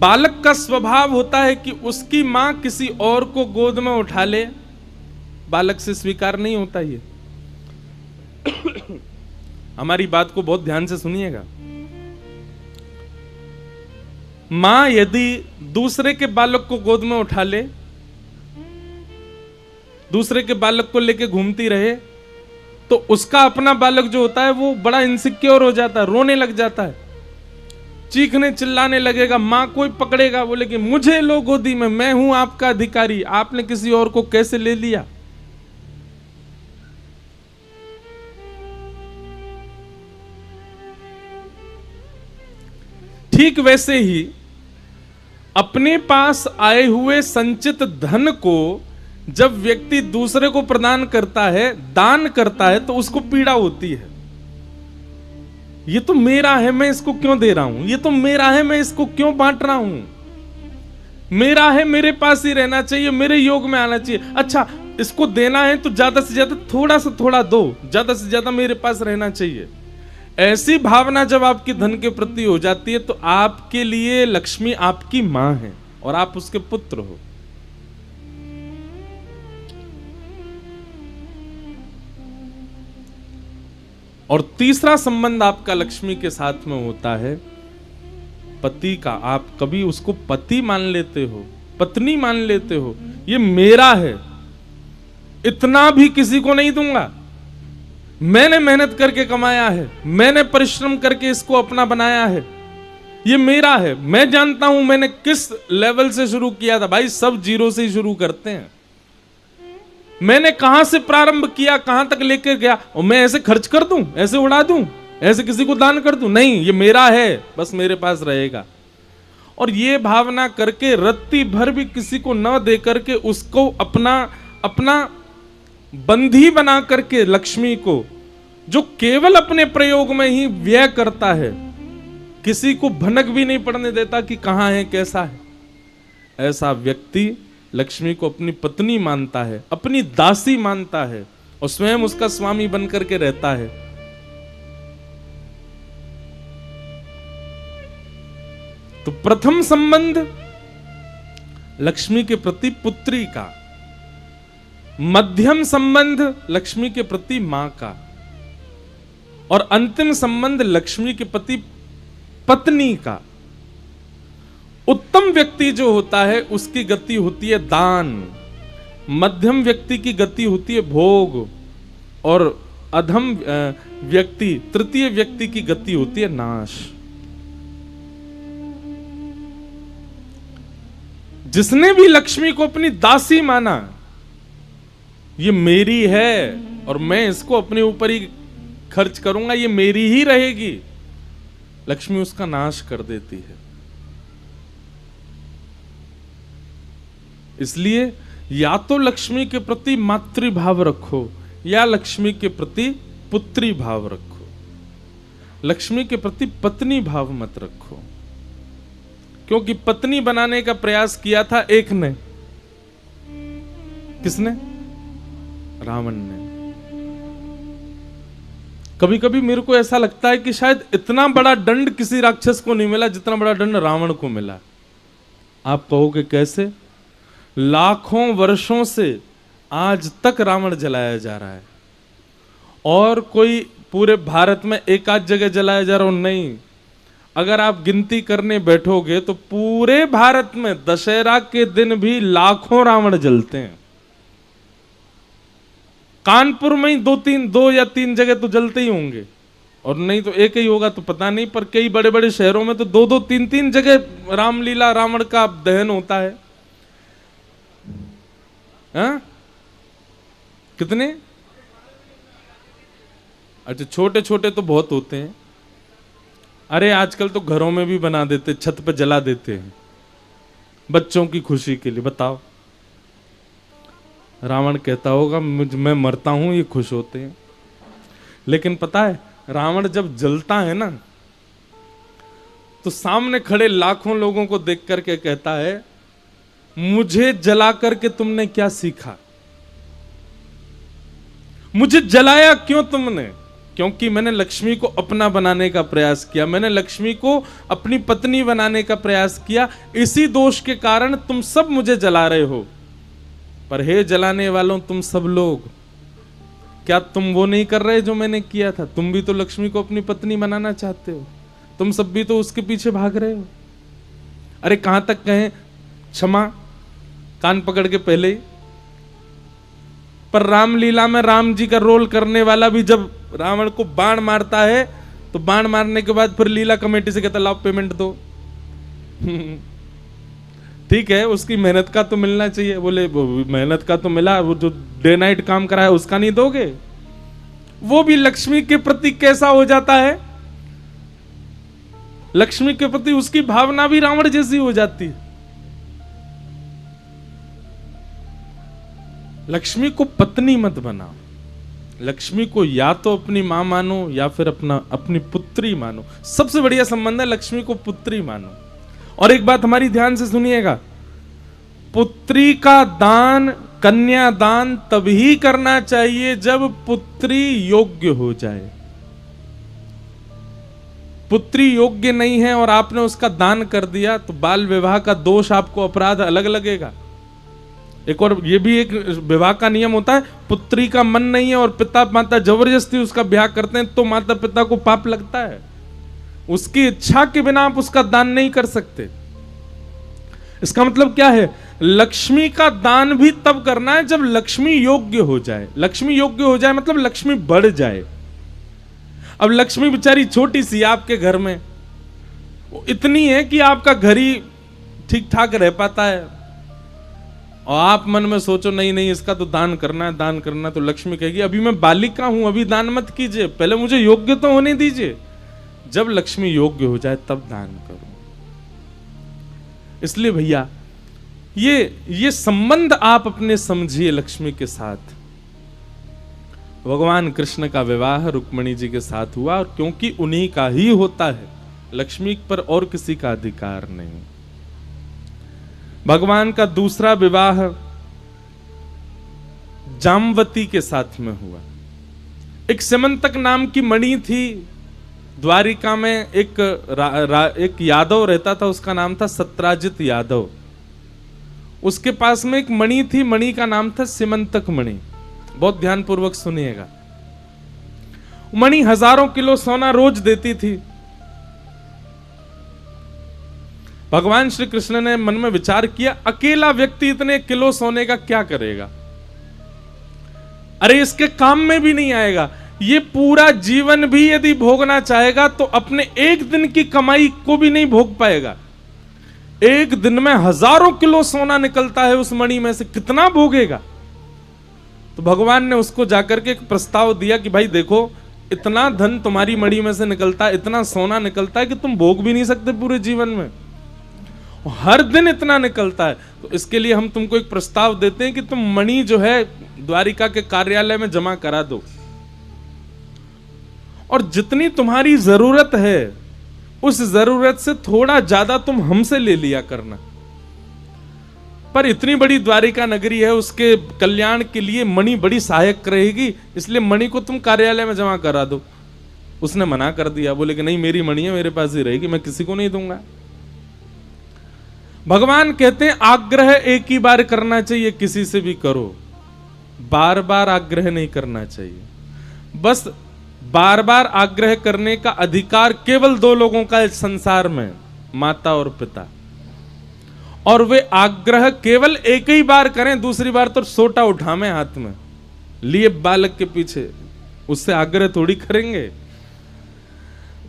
बालक का स्वभाव होता है कि उसकी मां किसी और को गोद में उठा ले, बालक से स्वीकार नहीं होता ये। हमारी बात को बहुत ध्यान से सुनिएगा। मां यदि दूसरे के बालक को गोद में उठा ले, दूसरे के बालक को लेके घूमती रहे, तो उसका अपना बालक जो होता है वो बड़ा इनसिक्योर हो जाता है, रोने लग जाता है, चीखने चिल्लाने लगेगा। मां कोई पकड़ेगा, बोले कि मुझे लो गोदी में, मैं हूं आपका अधिकारी, आपने किसी और को कैसे ले लिया। ठीक वैसे ही अपने पास आए हुए संचित धन को जब व्यक्ति दूसरे को प्रदान करता है, दान करता है, तो उसको पीड़ा होती है। ये तो मेरा है, मैं इसको क्यों दे रहा हूं? ये तो मेरा है, मैं इसको क्यों बांट रहा हूं? मेरा है, मेरे पास ही रहना चाहिए, मेरे योग में आना चाहिए। अच्छा, इसको देना है तो ज्यादा से ज्यादा थोड़ा सा थोड़ा दो, ज्यादा से ज्यादा मेरे पास रहना चाहिए। ऐसी भावना जब आपकी धन के प्रति हो जाती है तो आपके लिए लक्ष्मी आपकी मां है और आप उसके पुत्र हो। और तीसरा संबंध आपका लक्ष्मी के साथ में होता है पति का। आप कभी उसको पति मान लेते हो, पत्नी मान लेते हो, ये मेरा है, इतना भी किसी को नहीं दूंगा, मैंने मेहनत करके कमाया है, मैंने परिश्रम करके इसको अपना बनाया है, ये मेरा है, मैं जानता हूं मैंने किस लेवल से शुरू किया था। भाई सब जीरो से ही शुरू करते हैं। मैंने कहां से प्रारंभ किया, कहां तक लेकर गया, और मैं ऐसे खर्च कर दूं, ऐसे उड़ा दूं, ऐसे किसी को दान कर दूं? नहीं, ये मेरा है, बस मेरे पास रहेगा। और ये भावना करके रत्ती भर भी किसी को न दे करके उसको अपना अपना बंधी बना करके लक्ष्मी को, जो केवल अपने प्रयोग में ही व्यय करता है, किसी को भनक भी नहीं पड़ने देता कि कहां है, कैसा है, ऐसा व्यक्ति लक्ष्मी को अपनी पत्नी मानता है, अपनी दासी मानता है और स्वयं उसका स्वामी बन करके रहता है। तो प्रथम संबंध लक्ष्मी के प्रति पुत्री का, मध्यम संबंध लक्ष्मी के प्रति मां का, और अंतिम संबंध लक्ष्मी के प्रति पत्नी का। उत्तम व्यक्ति जो होता है उसकी गति होती है दान, मध्यम व्यक्ति की गति होती है भोग, और अधम व्यक्ति, तृतीय व्यक्ति की गति होती है नाश। जिसने भी लक्ष्मी को अपनी दासी माना, ये मेरी है और मैं इसको अपने ऊपर ही खर्च करूंगा, ये मेरी ही रहेगी, लक्ष्मी उसका नाश कर देती है। इसलिए या तो लक्ष्मी के प्रति मातृभाव रखो या लक्ष्मी के प्रति पुत्री भाव रखो, लक्ष्मी के प्रति पत्नी भाव मत रखो। क्योंकि पत्नी बनाने का प्रयास किया था एक ने, किसने? रावण ने। कभी कभी मेरे को ऐसा लगता है कि शायद इतना बड़ा दंड किसी राक्षस को नहीं मिला जितना बड़ा दंड रावण को मिला। आप कहोगे कैसे? लाखों वर्षों से आज तक रावण जलाया जा रहा है और कोई पूरे भारत में एक आध जगह जलाया जा रहा हो नहीं। अगर आप गिनती करने बैठोगे तो पूरे भारत में दशहरा के दिन भी लाखों रावण जलते हैं। कानपुर में ही दो या तीन जगह तो जलते ही होंगे, और नहीं तो एक ही होगा तो पता नहीं, पर कई बड़े बड़े शहरों में तो दो तीन जगह रामलीला रावण का दहन होता है। हाँ? कितने? अच्छा, छोटे छोटे तो बहुत होते हैं। अरे आजकल तो घरों में भी बना देते, छत पे जला देते हैं बच्चों की खुशी के लिए। बताओ, रावण कहता होगा मैं मरता हूं, ये खुश होते हैं। लेकिन पता है, रावण जब जलता है ना, तो सामने खड़े लाखों लोगों को देख करके कहता है, मुझे जला करके तुमने क्या सीखा? मुझे जलाया क्यों तुमने? क्योंकि मैंने लक्ष्मी को अपना बनाने का प्रयास किया, मैंने लक्ष्मी को अपनी पत्नी बनाने का प्रयास किया। इसी दोष के कारण तुम सब मुझे जला रहे हो। पर हे जलाने वालों, तुम सब लोग, क्या तुम वो नहीं कर रहे जो मैंने किया था? तुम भी तो लक्ष्मी को अपनी पत्नी बनाना चाहते हो, तुम सब भी तो उसके पीछे भाग रहे हो। अरे कहां तक कहें क्षमा, कान पकड़ के पहले ही। पर रामलीला में राम जी का रोल करने वाला भी जब रावण को बाण मारता है, तो बाण मारने के बाद फिर लीला कमेटी से कहता लाओ पेमेंट दो। ठीक है, उसकी मेहनत का तो मिलना चाहिए। बोले मेहनत का तो मिला, वो जो डे नाइट काम करा है उसका नहीं दोगे? वो भी लक्ष्मी के प्रति कैसा हो जाता है? लक्ष्मी के प्रति उसकी भावना भी रावण जैसी हो जाती है। लक्ष्मी को पत्नी मत बनाओ, लक्ष्मी को या तो अपनी मां मानो या फिर अपनी पुत्री मानो। सबसे बढ़िया संबंध है, लक्ष्मी को पुत्री मानो। और एक बात हमारी ध्यान से सुनिएगा, पुत्री का दान, कन्या दान तभी करना चाहिए जब पुत्री योग्य हो जाए। पुत्री योग्य नहीं है और आपने उसका दान कर दिया, तो बाल विवाह का दोष आपको, अपराध अलग लगेगा। एक और ये भी एक विवाह का नियम होता है, पुत्री का मन नहीं है और पिता माता जबरदस्ती उसका ब्याह करते हैं, तो माता पिता को पाप लगता है। उसकी इच्छा के बिना आप उसका दान नहीं कर सकते। इसका मतलब क्या है? लक्ष्मी का दान भी तब करना है जब लक्ष्मी योग्य हो जाए। लक्ष्मी योग्य हो जाए मतलब लक्ष्मी बढ़ जाए। अब लक्ष्मी बेचारी छोटी सी आपके घर में, वो इतनी है कि आपका घर ही ठीक ठाक रह पाता है, और आप मन में सोचो नहीं नहीं इसका तो दान करना है, दान करना है, तो लक्ष्मी कहेगी अभी मैं बालिका हूं, अभी दान मत कीजिए, पहले मुझे योग्य तो होने दीजिए। जब लक्ष्मी योग्य हो जाए तब दान करो। इसलिए भैया ये संबंध आप अपने समझिए लक्ष्मी के साथ। भगवान कृष्ण का विवाह रुक्मिणी जी के साथ हुआ, और क्योंकि उन्हीं का ही होता है, लक्ष्मी पर और किसी का अधिकार नहीं। भगवान का दूसरा विवाह जामवती के साथ में हुआ। एक सिमंतक नाम की मणि थी, द्वारिका में एक यादव रहता था, उसका नाम था सत्राजित यादव। उसके पास में एक मणि थी, मणि का नाम था सिमंतक मणि। बहुत ध्यानपूर्वक सुनिएगा। मणि हजारों किलो सोना रोज देती थी। भगवान श्री कृष्ण ने मन में विचार किया, अकेला व्यक्ति इतने किलो सोने का क्या करेगा? अरे इसके काम में भी नहीं आएगा। ये पूरा जीवन भी यदि भोगना चाहेगा तो अपने एक दिन की कमाई को भी नहीं भोग पाएगा। एक दिन में हजारों किलो सोना निकलता है उस मणि में से, कितना भोगेगा? तो भगवान ने उसको जाकर के एक प्रस्ताव दिया कि भाई देखो, इतना धन तुम्हारी मणि में से निकलता है, इतना सोना निकलता है कि तुम भोग भी नहीं सकते पूरे जीवन में, हर दिन इतना निकलता है। तो इसके लिए हम तुमको एक प्रस्ताव देते हैं कि तुम मणि जो है द्वारिका के कार्यालय में जमा करा दो, और जितनी तुम्हारी जरूरत है उस जरूरत से थोड़ा ज्यादा तुम हमसे ले लिया करना। पर इतनी बड़ी द्वारिका नगरी है, उसके कल्याण के लिए मणि बड़ी सहायक रहेगी, इसलिए मणि को तुम कार्यालय में जमा करा दो। उसने मना कर दिया, बोले कि नहीं मेरी मणि है, मेरे पास ही रहेगी, मैं किसी को नहीं दूंगा। भगवान कहते हैं आग्रह एक ही बार करना चाहिए, किसी से भी करो, बार बार आग्रह नहीं करना चाहिए। बस बार बार आग्रह करने का अधिकार केवल दो लोगों का है संसार में, माता और पिता, और वे आग्रह केवल एक ही बार करें, दूसरी बार तो सोटा उठावे हाथ में। लिए बालक के पीछे, उससे आग्रह थोड़ी करेंगे।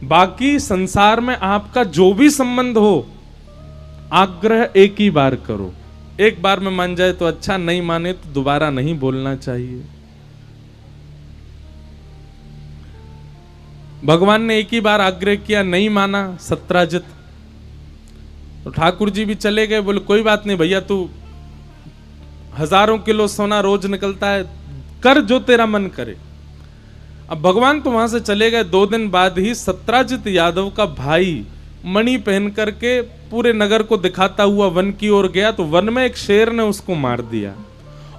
बाकी संसार में आपका जो भी संबंध हो, आग्रह एक ही बार करो। एक बार में मान जाए तो अच्छा, नहीं माने तो दोबारा नहीं बोलना चाहिए। भगवान ने एक ही बार आग्रह किया, नहीं माना सत्राजित, तो ठाकुर जी भी चले गए। बोले कोई बात नहीं भैया, तू हजारों किलो सोना रोज निकलता है, कर जो तेरा मन करे। अब भगवान तो वहां से चले गए। 2 दिन बाद ही सत्राजित यादव का भाई मणि पहन करके पूरे नगर को दिखाता हुआ वन की ओर गया, तो वन में एक शेर ने उसको मार दिया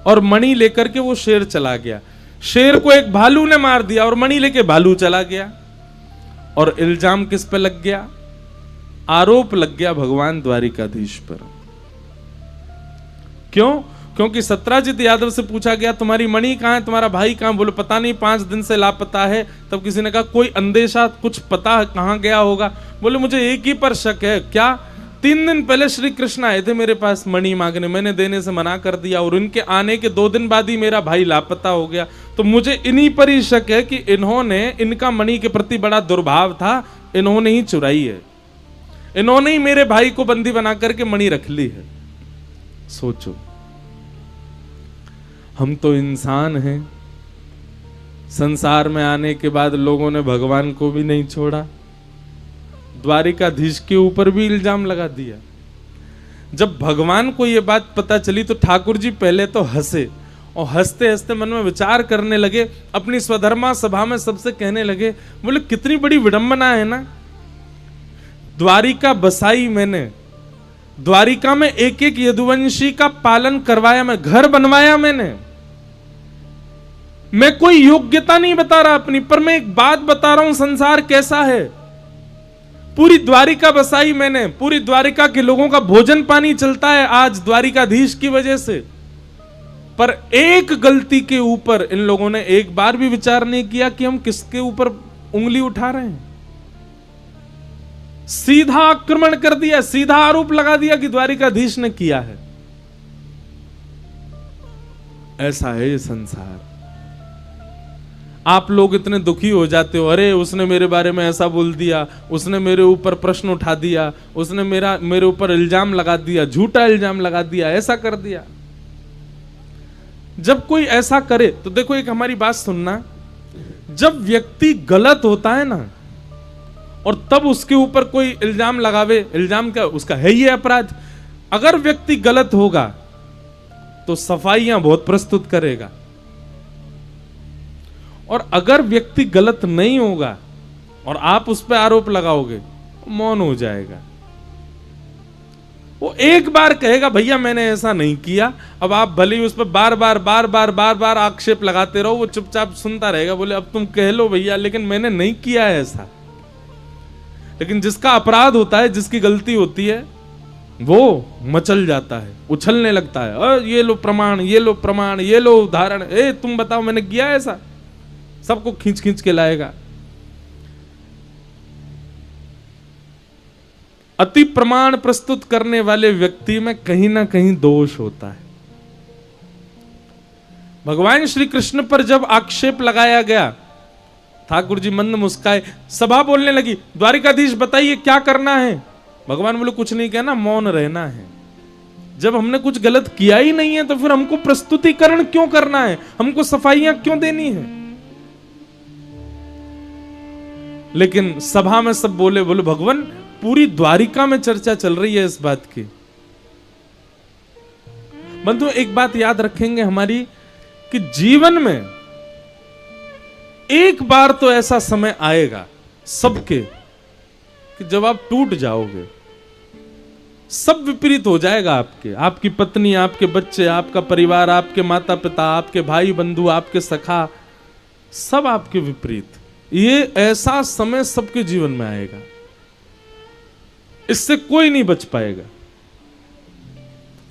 और मणि लेकर के वो शेर चला गया। शेर को एक भालू ने मार दिया और मणि लेके भालू चला गया। और इल्जाम किस पे लग गया? आरोप लग गया भगवान द्वारिकाधीश पर। क्यों? क्योंकि सत्राजित यादव से पूछा गया तुम्हारी मणि कहां है, तुम्हारा भाई कहां? बोले पता नहीं, 5 दिन से लापता है। तब किसी ने कहा कोई अंदेशा, कुछ पता है कहां गया होगा? बोले मुझे एक ही पर शक है। क्या? 3 दिन पहले श्री कृष्ण आए थे मेरे पास मणि मांगने, मैंने देने से मना कर दिया और उनके आने के 2 दिन बाद ही मेरा भाई लापता हो गया। तो मुझे इन्हीं पर ही शक है कि इन्होंने, इनका मणि के प्रति बड़ा दुर्भाव था, इन्होंने ही चुराई है, इन्होंने ही मेरे भाई को बंदी बना करके मणि रख ली है। सोचो, हम तो इंसान हैं। संसार में आने के बाद लोगों ने भगवान को भी नहीं छोड़ा, द्वारिकाधीश के ऊपर भी इल्जाम लगा दिया। जब भगवान को यह बात पता चली तो ठाकुर जी पहले तो हंसे और हंसते हंसते मन में विचार करने लगे। अपनी स्वधर्मा सभा में सबसे कहने लगे, बोले कितनी बड़ी विडंबना है ना, द्वारिका बसाई मैंने, द्वारिका में एक एक यदुवंशी का पालन करवाया, मैं घर बनवाया मैंने। मैं कोई योग्यता नहीं बता रहा अपनी, पर मैं एक बात बता रहा हूं संसार कैसा है। पूरी द्वारिका बसाई मैंने, पूरी द्वारिका के लोगों का भोजन पानी चलता है आज द्वारिकाधीश की वजह से। पर एक गलती के ऊपर इन लोगों ने एक बार भी विचार नहीं किया कि हम किसके ऊपर उंगली उठा रहे हैं। सीधा आक्रमण कर दिया, सीधा आरोप लगा दिया कि द्वारिकाधीश ने किया है। ऐसा है ये संसार। आप लोग इतने दुखी हो जाते हो, अरे उसने मेरे बारे में ऐसा बोल दिया, उसने मेरे ऊपर प्रश्न उठा दिया, उसने मेरे ऊपर इल्जाम लगा दिया, झूठा इल्जाम लगा दिया, ऐसा कर दिया। जब कोई ऐसा करे तो देखो, एक हमारी बात सुनना, जब व्यक्ति गलत होता है ना और तब उसके ऊपर कोई इल्जाम लगावे, इल्जाम क्या, उसका है ये अपराध। अगर व्यक्ति गलत होगा तो सफाइयां बहुत प्रस्तुत करेगा, और अगर व्यक्ति गलत नहीं होगा और आप उस पर आरोप लगाओगे, मौन हो जाएगा। वो एक बार कहेगा भैया मैंने ऐसा नहीं किया, अब आप भले ही उस पर बार बार आक्षेप लगाते रहो, वो चुपचाप सुनता रहेगा। बोले अब तुम कह लो भैया, लेकिन मैंने नहीं किया है ऐसा। लेकिन जिसका अपराध होता है, जिसकी गलती होती है, वो मचल जाता है, उछलने लगता है, ये लो प्रमाण, ये लो प्रमाण, ये लो उदाहरण, तुम बताओ मैंने किया ऐसा, सबको खींच खींच के लाएगा। अति प्रमाण प्रस्तुत करने वाले व्यक्ति में कहीं ना कहीं दोष होता है। भगवान श्री कृष्ण पर जब आक्षेप लगाया गया, ठाकुर जी मंद मुस्काए, सभा बोलने लगी, द्वारिकाधीश बताइए क्या करना है? भगवान बोले कुछ नहीं कहना, मौन रहना है। जब हमने कुछ गलत किया ही नहीं है तो फिर हमको प्रस्तुतिकरण क्यों करना है, हमको सफाइयां क्यों देनी है? लेकिन सभा में सब बोले भगवान पूरी द्वारिका में चर्चा चल रही है इस बात की। बंधु एक बात याद रखेंगे हमारी, कि जीवन में एक बार तो ऐसा समय आएगा सबके कि जब आप टूट जाओगे, सब विपरीत हो जाएगा आपके, आपकी पत्नी, आपके बच्चे, आपका परिवार, आपके माता पिता, आपके भाई बंधु, आपके सखा, सब आपके विपरीत। ये ऐसा समय सबके जीवन में आएगा, इससे कोई नहीं बच पाएगा।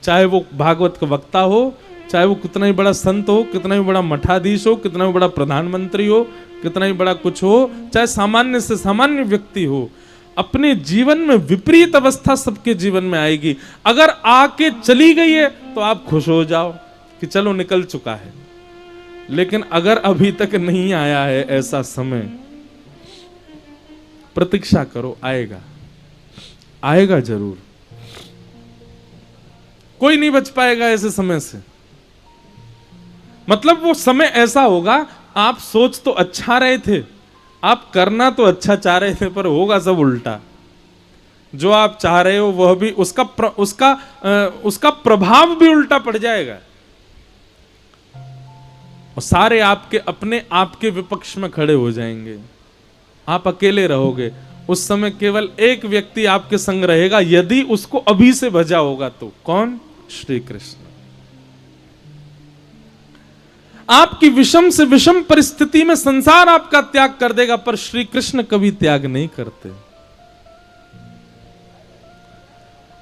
चाहे वो भागवत का वक्ता हो, चाहे वो कितना ही बड़ा संत हो, कितना ही बड़ा मठाधीश हो, कितना ही बड़ा प्रधानमंत्री हो, कितना ही बड़ा कुछ हो, चाहे सामान्य से सामान्य व्यक्ति हो, अपने जीवन में विपरीत अवस्था सबके जीवन में आएगी। अगर आके चली गई है तो आप खुश हो जाओ कि चलो निकल चुका है, लेकिन अगर अभी तक नहीं आया है ऐसा समय, प्रतीक्षा करो, आएगा, आएगा जरूर। कोई नहीं बच पाएगा ऐसे समय से। मतलब वो समय ऐसा होगा, आप सोच तो अच्छा रहे थे, आप करना तो अच्छा चाह रहे थे, पर होगा सब उल्टा। जो आप चाह रहे हो वह भी उसका प्रभाव भी उल्टा पड़ जाएगा, और सारे आपके अपने आपके विपक्ष में खड़े हो जाएंगे। आप अकेले रहोगे। उस समय केवल एक व्यक्ति आपके संग रहेगा, यदि उसको अभी से भजा होगा तो। कौन? श्री कृष्ण। आपकी विषम से विषम परिस्थिति में संसार आपका त्याग कर देगा, पर श्री कृष्ण कभी त्याग नहीं करते।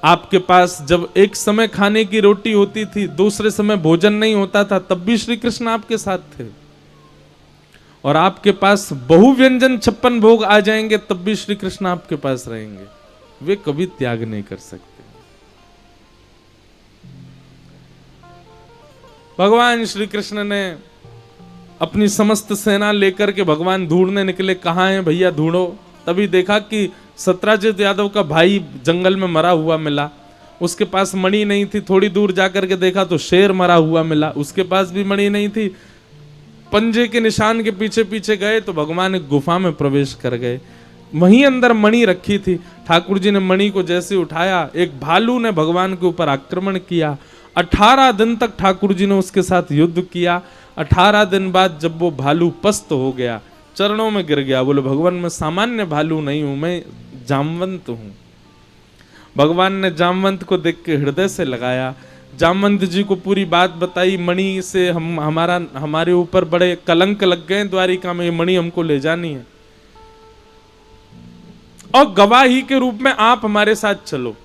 आपके पास जब एक समय खाने की रोटी होती थी, दूसरे समय भोजन नहीं होता था, तब भी श्री कृष्ण आपके साथ थे। और आपके पास बहुव्यंजन 56 भोग आ जाएंगे, तब भी श्री कृष्ण आपके पास रहेंगे। वे कभी त्याग नहीं कर सकते। भगवान श्री कृष्ण ने अपनी समस्त सेना लेकर के भगवान ढूंढने निकले। कहां है भैया, ढूंढो। तभी देखा कि सत्राजित यादव का भाई जंगल में मरा हुआ मिला। उसके पास मणि नहीं थी। थोड़ी दूर जाकर के देखा तो शेर मरा हुआ मिला, उसके पास भी मणि नहीं थी। पंजे के निशान के पीछे पीछे गए तो भगवान एक गुफा में प्रवेश कर गए। वहीं अंदर मणि रखी थी। ठाकुर जी ने मणि को जैसे उठाया, एक भालू ने भगवान के ऊपर आक्रमण किया। 18 दिन तक ठाकुर जी ने उसके साथ युद्ध किया। 18 दिन बाद जब वो भालू पस्त हो गया, चरणों में गिर गया, बोले भगवान मैं सामान्य भालू नहीं हूं, मैं जामवंत हूं। भगवान ने जामवंत को देख के हृदय से लगाया। जामवंत जी को पूरी बात बताई। मणि से हमारे ऊपर बड़े कलंक लग गए द्वारिका में, ये मणि हमको ले जानी है, और गवाही के रूप में आप हमारे साथ चलो।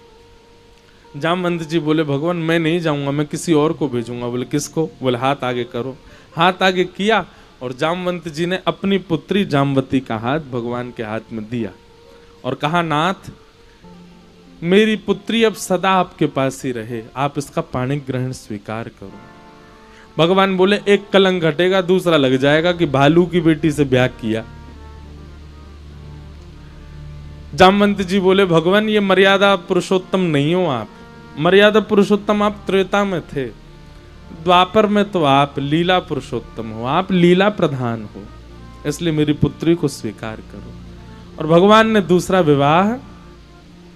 जामवंत जी बोले भगवान मैं नहीं जाऊंगा, मैं किसी और को भेजूंगा। बोले किसको? बोले हाथ आगे करो। हाथ आगे किया और जामवंत जी ने अपनी पुत्री जामवती का हाथ भगवान के हाथ में दिया और कहा नाथ मेरी पुत्री अब सदा आपके पास ही रहे, आप इसका पाणी ग्रहण स्वीकार करो। भगवान बोले एक कलंक घटेगा, दूसरा लग जाएगा कि भालू की बेटी से ब्याह किया। जामवंत जी बोले भगवान ये मर्यादा पुरुषोत्तम नहीं हो आप। मर्यादा पुरुषोत्तम आप त्रेता में थे, द्वापर में तो आप लीला पुरुषोत्तम हो, आप लीला प्रधान हो, इसलिए मेरी पुत्री को स्वीकार करो। और भगवान ने दूसरा विवाह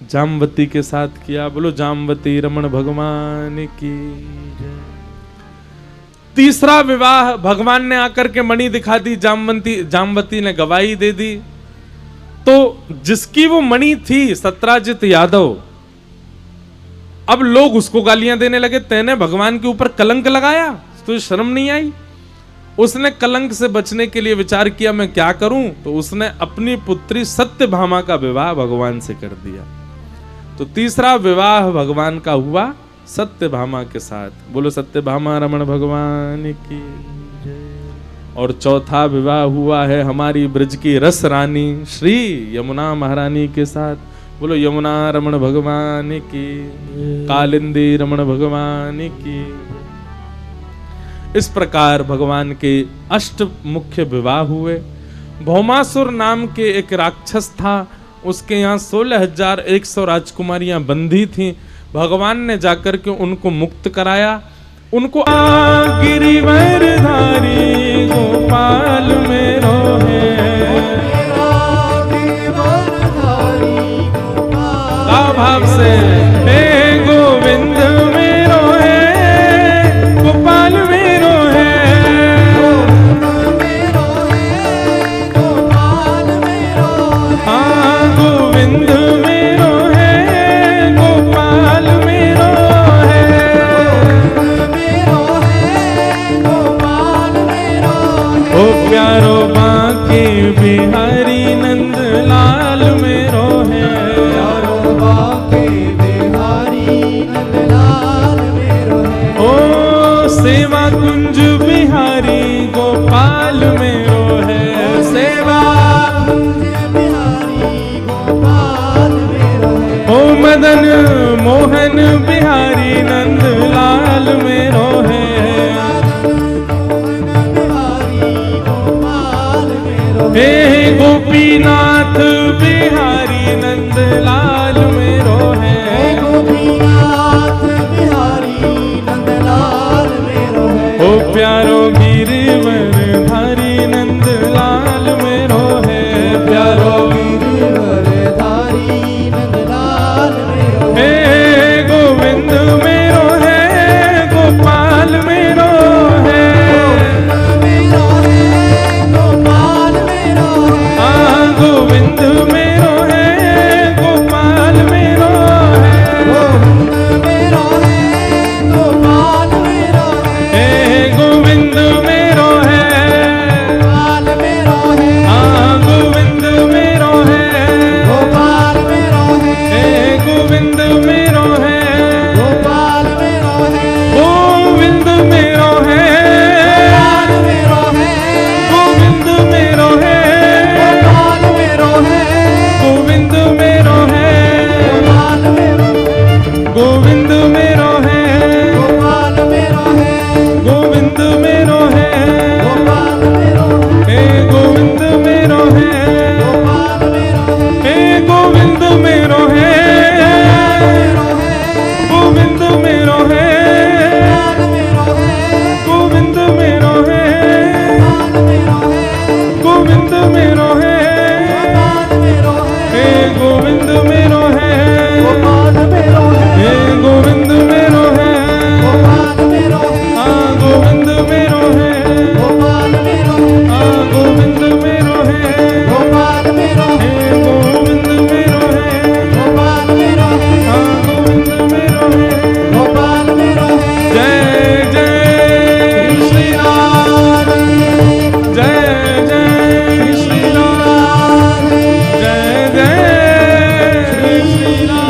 जामवती के साथ किया। बोलो जामवती रमण भगवान की जय। तीसरा विवाह भगवान ने आकर के मणि दिखा दी, जामवती ने गवाही दे दी। तो जिसकी वो मणि थी सत्राजित यादव, अब लोग उसको गालियां देने लगे, तेने भगवान के ऊपर कलंक लगाया, तुझे शर्म नहीं आई? उसने कलंक से बचने के लिए विचार किया मैं क्या करूं, तो उसने अपनी पुत्री सत्यभामा का विवाह भगवान से कर दिया। तो तीसरा विवाह भगवान का हुआ सत्यभामा के साथ। बोलो सत्यभामा रमण भगवान की जय। और चौथा विवाह हुआ है हमारी ब्रज की रस रानी श्री यमुना महारानी के साथ। बोलो यमुना रमण भगवान की, कालिंदी रमण भगवान की। इस प्रकार भगवान के 8 मुख्य विवाह हुए। भौमासुर नाम के एक राक्षस था, उसके यहाँ 16,100 राजकुमारियां बंधी थीं। भगवान ने जाकर के उनको मुक्त कराया। उनको गिरिवरधारी गोपाल मेरो है, भाव से हे गोविंद मेरो है, गोपाल मेरो है, हाँ गोविंद मेरो है, गोपाल मेरो है, ओ प्यारो बांके बिहारी नंद लाल मेरो है, सेवा कुंज बिहारी गोपाल मेरो है, सेवा कुंज बिहारी गोपाल मेरो है, ओ मदन मोहन बिहारी नंद लाल मेरो है, हे गोपीनाथ बिहारी नंदलाल मेरो है, गोपीनाथ बिहारी नंदलाल मेरो है। ओ प्यारो गिरिवर धारी नंदलाल मेरो है, प्यारो गिरिवर धारी नंदलाल मेरो है। हे गोविंद मेरो है, गोपाल मेरो है, मेरो है गोपाल मेरो है। हाँ गोविंद मेरो है, गोपाल मेरो है, गोविंद मेरो है गोपाल मेरो है। हे गोविंद मेरो है, गोपाल मेरो है हाँ गोविंद मेरो है, गोपाल मेरो है। हे गोविंद मेरो है, गोपाल मेरो है गोविंद मेरो है, गोपाल मेरो है। गोविंद मेरो है, गोपाल मेरो है गोविंद मेरो है, गोपाल मेरो है। गोविंद मेरो है, गोपाल मेरो है गोविंद मेरो है, गोपाल मेरो है। हे गोविंद मेरो है, गोपाल मेरो है हे गोविंद मेरो है, गोविंद मेरो है, गोविंद मेरो है, गोविंद मेरो है, हे गोविंद मेरो है, हे गोविंद मेरो है, हाँ गोविंद मेरो है, हाँ गोविंद मेरो है, हे गोविंद मेरो है, हाँ गोविंद मेरो है। जय जय श्री राम, जय जय श्री राम, जय जय श्री राम।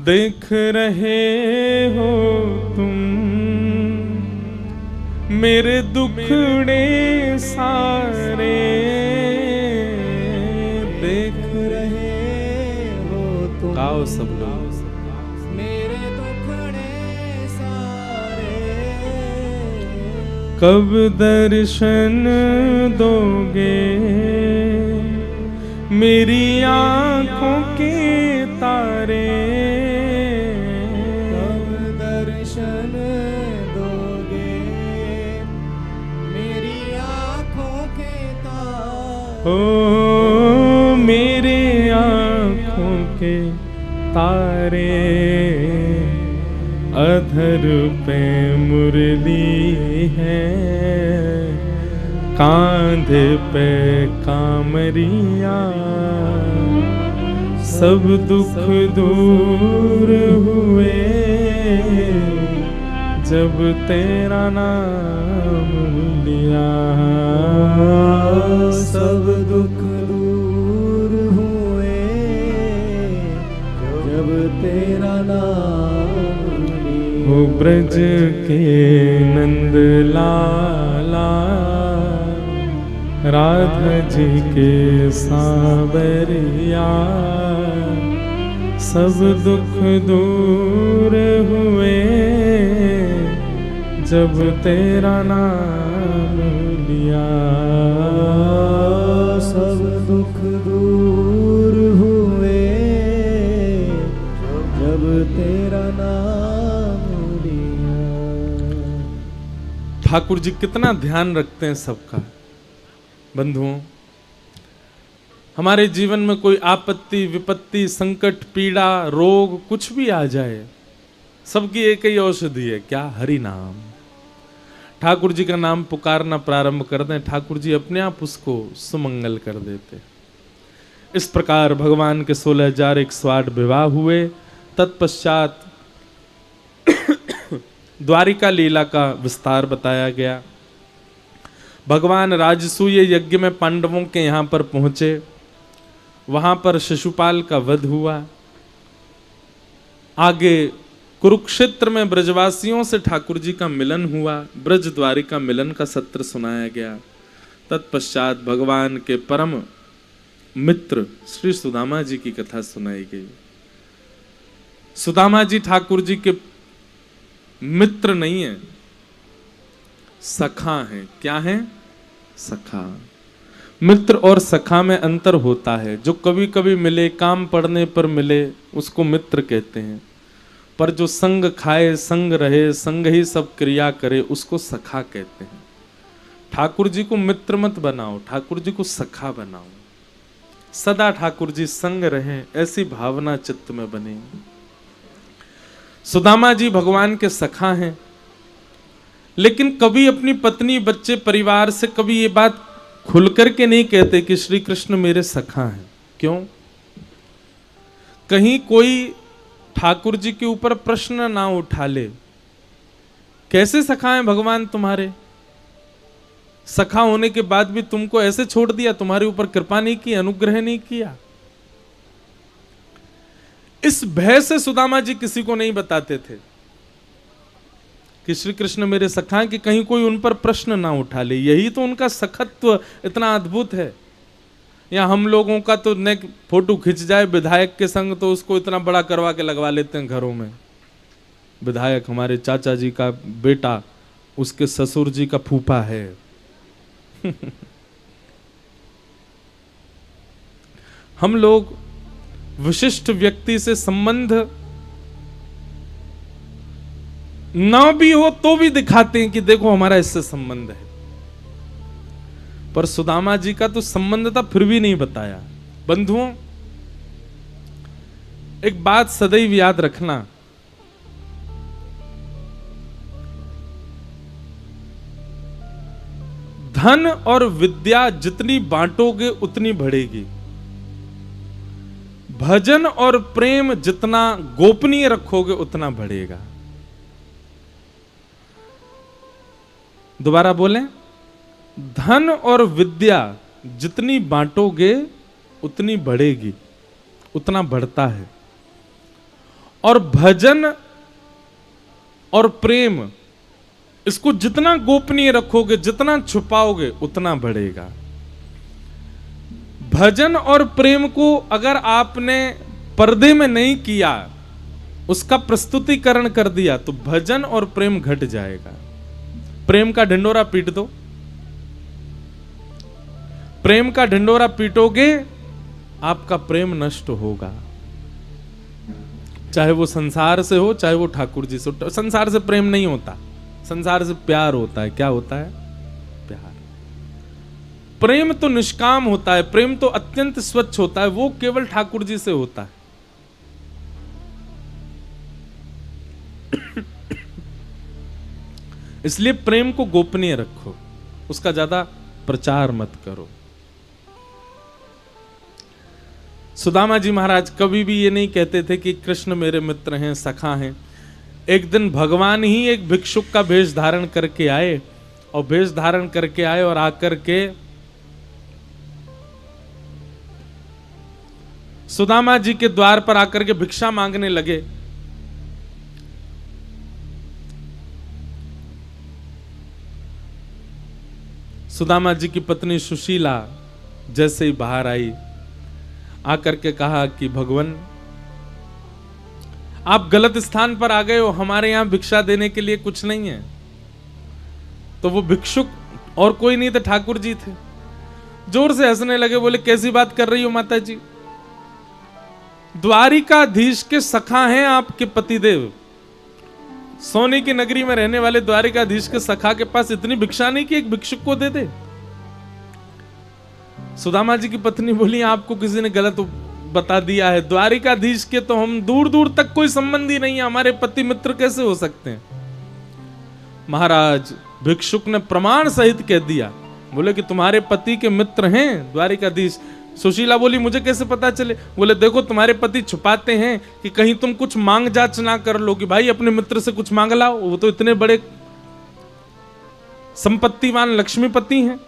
देख रहे हो तुम मेरे दुखड़े सारे, देख रहे हो तुम गाओ सब लोग, मेरे दुखड़े सारे। कब दर्शन दोगे मेरी आंखों के तारे, कब दर्शन दोगे मेरी आँखों के तारे। ओ मेरे आंखों के तारे, अधर पे मुरली है, कांधे पे कामरिया, सब दुख दूर हुए जब तेरा नाम लिया, सब दुख दूर हुए जब तेरा नाम लिया। हो ब्रज के नंद लाला, राधा जी के सांवरिया, सब दुख दूर हुए जब तेरा नाम लिया, सब दुख दूर हुए जब तेरा नाम लिया। ठाकुर जी कितना ध्यान रखते हैं सबका। बंधुओं, हमारे जीवन में कोई आपत्ति, विपत्ति, संकट, पीड़ा, रोग कुछ भी आ जाए, सबकी एक ही औषधि है, क्या? हरि नाम। ठाकुर जी का नाम पुकारना प्रारंभ कर दें, ठाकुर जी अपने आप उसको सुमंगल कर देते। इस प्रकार भगवान के 16,108 विवाह हुए। तत्पश्चात द्वारिका लीला का विस्तार बताया गया। भगवान राजसूय यज्ञ में पांडवों के यहाँ पर पहुँचे, वहाँ पर शिशुपाल का वध हुआ। आगे कुरुक्षेत्र में ब्रजवासियों से ठाकुर जी का मिलन हुआ, ब्रज द्वारिका मिलन का सत्र सुनाया गया। तत्पश्चात भगवान के परम मित्र श्री सुदामा जी की कथा सुनाई गई। सुदामा जी ठाकुर जी के मित्र नहीं है, सखा है। क्या है? सखा। मित्र और सखा में अंतर होता है। जो कभी कभी मिले, काम पड़ने पर मिले, उसको मित्र कहते हैं। पर जो संग खाए, संग रहे, संग ही सब क्रिया करे, उसको सखा कहते हैं। ठाकुर जी को मित्र मत बनाओ, ठाकुर जी को सखा बनाओ। सदा ठाकुर जी संग रहे, ऐसी भावना चित्त में बने। सुदामा जी भगवान के सखा हैं, लेकिन कभी अपनी पत्नी, बच्चे, परिवार से कभी ये बात खुल करके नहीं कहते कि श्री कृष्ण मेरे सखा हैं। क्यों? कहीं कोई ठाकुर जी के ऊपर प्रश्न ना उठा ले, कैसे सखा हैं भगवान तुम्हारे? सखा होने के बाद भी तुमको ऐसे छोड़ दिया, तुम्हारे ऊपर कृपा नहीं की, अनुग्रह नहीं किया। इस भय से सुदामा जी किसी को नहीं बताते थे कि श्री कृष्ण मेरे सखा हैं, कि कहीं कोई उन पर प्रश्न ना उठा ले। यही तो उनका सखत्व इतना अद्भुत है। या हम लोगों का तो नेक फोटो खिंच जाए विधायक के संग तो उसको इतना बड़ा करवा के लगवा लेते हैं घरों में। विधायक हमारे चाचा जी का बेटा, उसके ससुर जी का फूफा है। हम लोग विशिष्ट व्यक्ति से संबंध ना भी हो तो भी दिखाते हैं कि देखो हमारा इससे संबंध है। पर सुदामा जी का तो संबंध था, फिर भी नहीं बताया। बंधुओं, एक बात सदैव याद रखना, धन और विद्या जितनी बांटोगे उतनी बढ़ेगी। भजन और प्रेम जितना गोपनीय रखोगे उतना बढ़ेगा। दोबारा बोलें, धन और विद्या जितनी बांटोगे उतनी बढ़ेगी, उतना बढ़ता है। और भजन और प्रेम, इसको जितना गोपनीय रखोगे, जितना छुपाओगे उतना बढ़ेगा। भजन और प्रेम को अगर आपने पर्दे में नहीं किया, उसका प्रस्तुतिकरण कर दिया, तो भजन और प्रेम घट जाएगा। प्रेम का ढिंडोरा पीट दो, प्रेम का ढिंडोरा पीटोगे, आपका प्रेम नष्ट होगा। चाहे वो संसार से हो, चाहे वो ठाकुर जी से हो। संसार से प्रेम नहीं होता, संसार से प्यार होता है। क्या होता है? प्यार। प्रेम तो निष्काम होता है, प्रेम तो अत्यंत स्वच्छ होता है, वो केवल ठाकुर जी से होता है। इसलिए प्रेम को गोपनीय रखो, उसका ज्यादा प्रचार मत करो। सुदामा जी महाराज कभी भी ये नहीं कहते थे कि कृष्ण मेरे मित्र हैं, सखा हैं। एक दिन भगवान ही एक भिक्षुक का वेश धारण करके आए, और वेश धारण करके आए और आकर के सुदामा जी के द्वार पर आकर के भिक्षा मांगने लगे। सुदामा जी की पत्नी सुशीला जैसे ही बाहर आई, आकर के कहा कि भगवान, आप गलत स्थान पर आ गए हो, हमारे यहां भिक्षा देने के लिए कुछ नहीं है। तो वो भिक्षुक और कोई नहीं थे, ठाकुर जी थे। जोर से हंसने लगे, बोले कैसी बात कर रही हो माता जी, द्वारिकाधीश के सखा हैं आपके पतिदेव। सोने की नगरी में रहने वाले द्वारिकाधीश के सखा के पास इतनी भिक्षा नहीं कि एक भिक्षुक को दे दे। सुदामा जी की पत्नी बोली, आपको किसी ने गलत बता दिया है, द्वारिकाधीश के तो हम दूर दूर तक कोई संबंधी नहीं है, हमारे पति मित्र कैसे हो सकते हैं। महाराज भिक्षुक ने प्रमाण सहित कह दिया, बोले कि तुम्हारे पति के मित्र हैं द्वारिकाधीश। सुशीला बोली, मुझे कैसे पता चले? बोले देखो, तुम्हारे पति छुपाते हैं कि कहीं तुम कुछ मांग जांच ना कर लो कि भाई अपने मित्र से कुछ मांग लाओ, वो तो इतने बड़े संपत्तिवान लक्ष्मीपति हैं।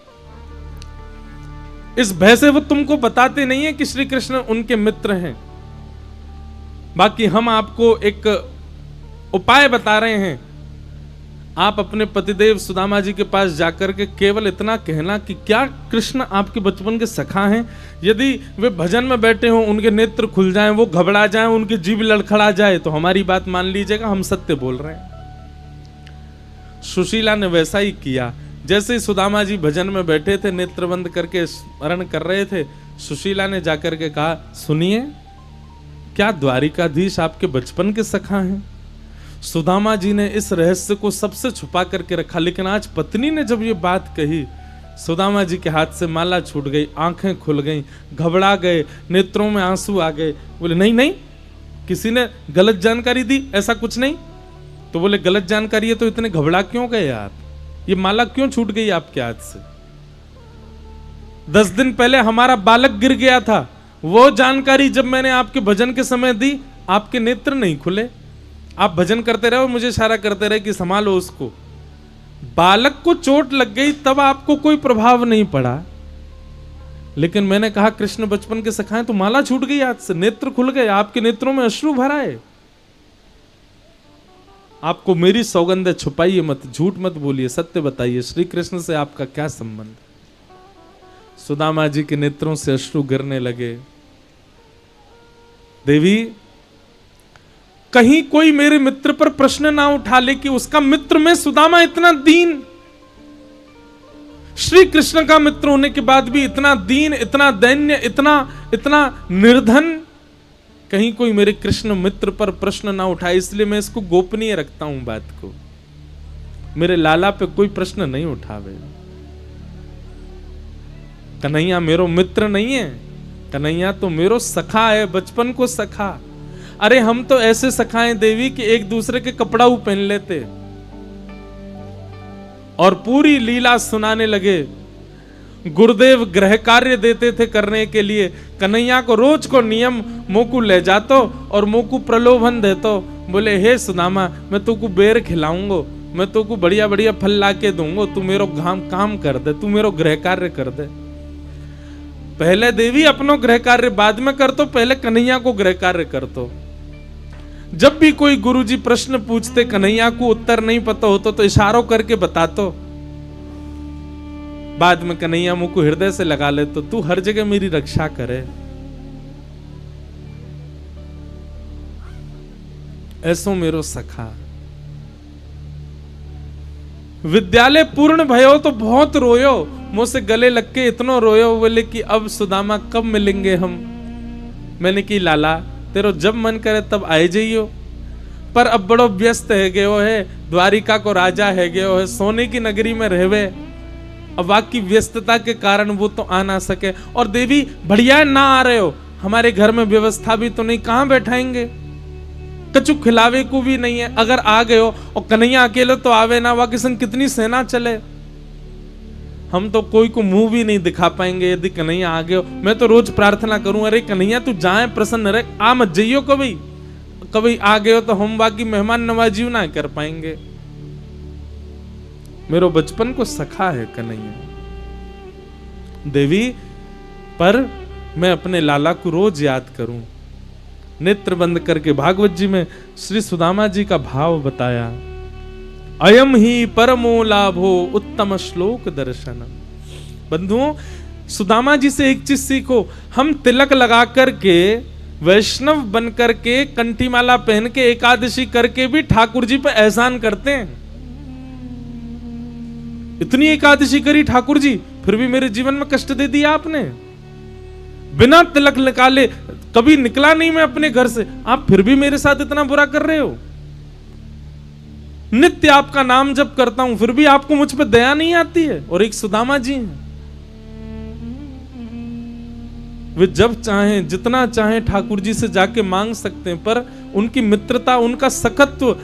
इस भय से वो तुमको बताते नहीं है कि श्री कृष्ण उनके मित्र हैं। बाकी हम आपको एक उपाय बता रहे हैं, आप अपने पतिदेव सुदामा जी के पास जाकर के केवल इतना कहना कि क्या कृष्ण आपके बचपन के सखा हैं? यदि वे भजन में बैठे हों, उनके नेत्र खुल जाएं, वो घबरा जाएं, उनकी जीभ लड़खड़ा जाए, तो हमारी बात मान लीजिएगा, हम सत्य बोल रहे हैं। सुशीला ने वैसा ही किया। जैसे ही सुदामा जी भजन में बैठे थे, नेत्र बंद करके स्मरण कर रहे थे, सुशीला ने जाकर के कहा, सुनिए, क्या द्वारिकाधीश आपके बचपन के सखा हैं? सुदामा जी ने इस रहस्य को सबसे छुपा करके रखा, लेकिन आज पत्नी ने जब ये बात कही, सुदामा जी के हाथ से माला छूट गई, आंखें खुल गईं, घबरा गए, नेत्रों में आंसू आ गए। बोले नहीं नहीं, किसी ने गलत जानकारी दी, ऐसा कुछ नहीं। तो बोले गलत जानकारी है तो इतने घबरा क्यों गए आप? ये माला क्यों छूट गई आपके हाथ से? 10 दिन पहले हमारा बालक गिर गया था, वो जानकारी जब मैंने आपके भजन के समय दी, आपके नेत्र नहीं खुले। आप भजन करते रहे, मुझे इशारा करते रहे कि संभालो उसको। बालक को चोट लग गई तब आपको कोई प्रभाव नहीं पड़ा, लेकिन मैंने कहा कृष्ण बचपन के सखाए, तो माला छूट गई हाथ से, नेत्र खुल गए, आपके नेत्रों में अश्रु भर आए। आपको मेरी सौगंध है, छुपाइए मत, झूठ मत बोलिए, सत्य बताइए, श्री कृष्ण से आपका क्या संबंध? सुदामा जी के नेत्रों से अश्रु गिरने लगे। देवी, कहीं कोई मेरे मित्र पर प्रश्न ना उठा ले कि उसका मित्र में सुदामा इतना दीन, श्री कृष्ण का मित्र होने के बाद भी इतना दीन, इतना दैन्य, इतना निर्धन, कहीं कोई मेरे कृष्ण मित्र पर प्रश्न ना उठाए। इसलिए मैं इसको गोपनीय रखता हूं बात को, मेरे लाला पे कोई प्रश्न नहीं उठावे। कन्हैया मेरो मित्र नहीं है, कन्हैया तो मेरो सखा है, बचपन को सखा। अरे हम तो ऐसे सखाए देवी कि एक दूसरे के कपड़ा पहन लेते और पूरी लीला सुनाने लगे। गुरुदेव गृह कार्य देते थे करने के लिए, कन्हैया को रोज को नियम मोकू ले जातो और मोकू प्रलोभन देतो। बोले हे सुदामा, मैं तुमको बेर खिलाऊंगा, मैं तुमको बढ़िया बढ़िया फल ला के दूंगा, तू मेरो काम कर दे, तू मेरो गृह कार्य कर दे। पहले देवी अपनो गृह कार्य बाद में कर तो, पहले कन्हैया को गृह कार्य कर तो। जब भी कोई गुरुजी प्रश्न पूछते, कन्हैया को उत्तर नहीं पता होता तो इशारों करके बता तो, बाद में कन्हैया मुंह को हृदय से लगा ले तो तू हर जगह मेरी रक्षा करे। ऐसो मेरो सखा। विद्यालय पूर्ण भयो तो बहुत रोयो, मुझसे गले लग के इतना रोयो, बोले कि अब सुदामा कब मिलेंगे हम। मैंने की लाला, तेरो जब मन करे तब आए जाइयो, पर अब बड़ो व्यस्त है गयो है, द्वारिका को राजा है गयो है, सोने की नगरी में रहवे, अब बाकी व्यस्तता के कारण वो तो आ ना सके। और देवी बढ़िया ना आ रहे हो, हमारे घर में व्यवस्था भी तो नहीं, कहां बैठाएंगे, कछु खिलावे को भी नहीं है। अगर आ गए हो और कन्हैया अकेले तो आवे ना, वाकी संग कितनी सेना चले, हम तो कोई को मुंह भी नहीं दिखा पाएंगे यदि कन्हैया आ गए हो। मैं तो रोज प्रार्थना करूं, अरे कन्हैया तू जाए प्रसन्न रहे, आ मत जाइयो, कभी आ गए हो तो हम बाकी मेहमान नवाजी ना कर पाएंगे। मेरो बचपन को सखा है कन्हैया। देवी, पर मैं अपने लाला को रोज याद करूं। नेत्र बंद करके भागवत जी में श्री सुदामा जी का भाव बताया, अयम ही परमो लाभो उत्तम श्लोक दर्शन। बंधुओं, सुदामा जी से एक चीज सीखो, हम तिलक लगा करके, वैष्णव बन करके, कंठी माला पहन के, एकादशी करके भी ठाकुर जी पे एहसान करते हैं। इतनी एकादशी करी ठाकुर जी, फिर भी मेरे जीवन में कष्ट दे दिया आपने। बिना तिलक निकाले कभी निकला नहीं मैं अपने घर से, आप फिर भी मेरे साथ इतना बुरा कर रहे हो। नित्य आपका नाम जप करता हूं, फिर भी आपको मुझ पर दया नहीं आती है। और एक सुदामा जी हैं, वे जब चाहें, जितना चाहें ठाकुर जी से जाके मांग सकते हैं, पर उनकी मित्रता, उनका सखत्व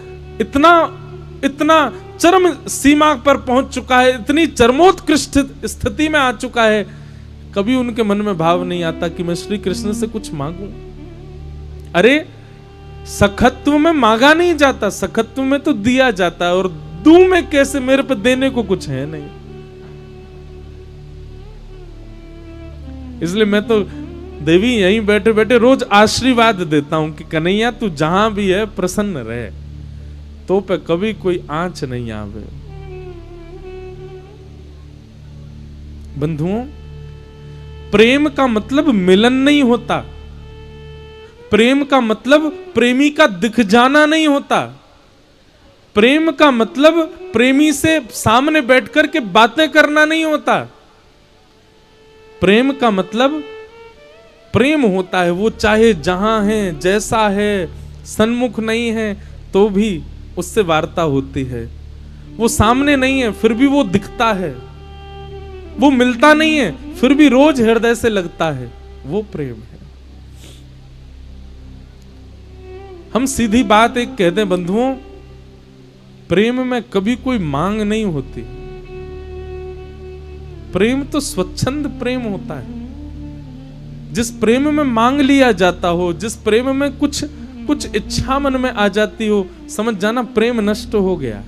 इतना चरम सीमा पर पहुंच चुका है, इतनी चरमोत्कृष्ट स्थिति में आ चुका है, कभी उनके मन में भाव नहीं आता कि मैं श्री कृष्ण से कुछ मांगूं। अरे सखत्व में मांगा नहीं जाता, सखत्व में तो दिया जाता है, और दूं में कैसे, मेरे पे देने को कुछ है नहीं। इसलिए मैं तो देवी यहीं बैठे बैठे रोज आशीर्वाद देता हूं कि कन्हैया तू जहां भी है प्रसन्न रहे, तो पे कभी कोई आंच नहीं आवे। बंधुओं, प्रेम का मतलब मिलन नहीं होता, प्रेम का मतलब प्रेमी का दिख जाना नहीं होता, प्रेम का मतलब प्रेमी से सामने बैठकर के बातें करना नहीं होता। प्रेम का मतलब प्रेम होता है, वो चाहे जहां है, जैसा है, सन्मुख नहीं है तो भी उससे वार्ता होती है। वो सामने नहीं है फिर भी वो दिखता है, वो मिलता नहीं है फिर भी रोज हृदय से लगता है, वो प्रेम है। हम सीधी बात एक कहते हैं बंधुओं, प्रेम में कभी कोई मांग नहीं होती। प्रेम तो स्वच्छंद प्रेम होता है। जिस प्रेम में मांग लिया जाता हो, जिस प्रेम में कुछ इच्छा मन में आ जाती हो, समझ जाना प्रेम नष्ट हो गया।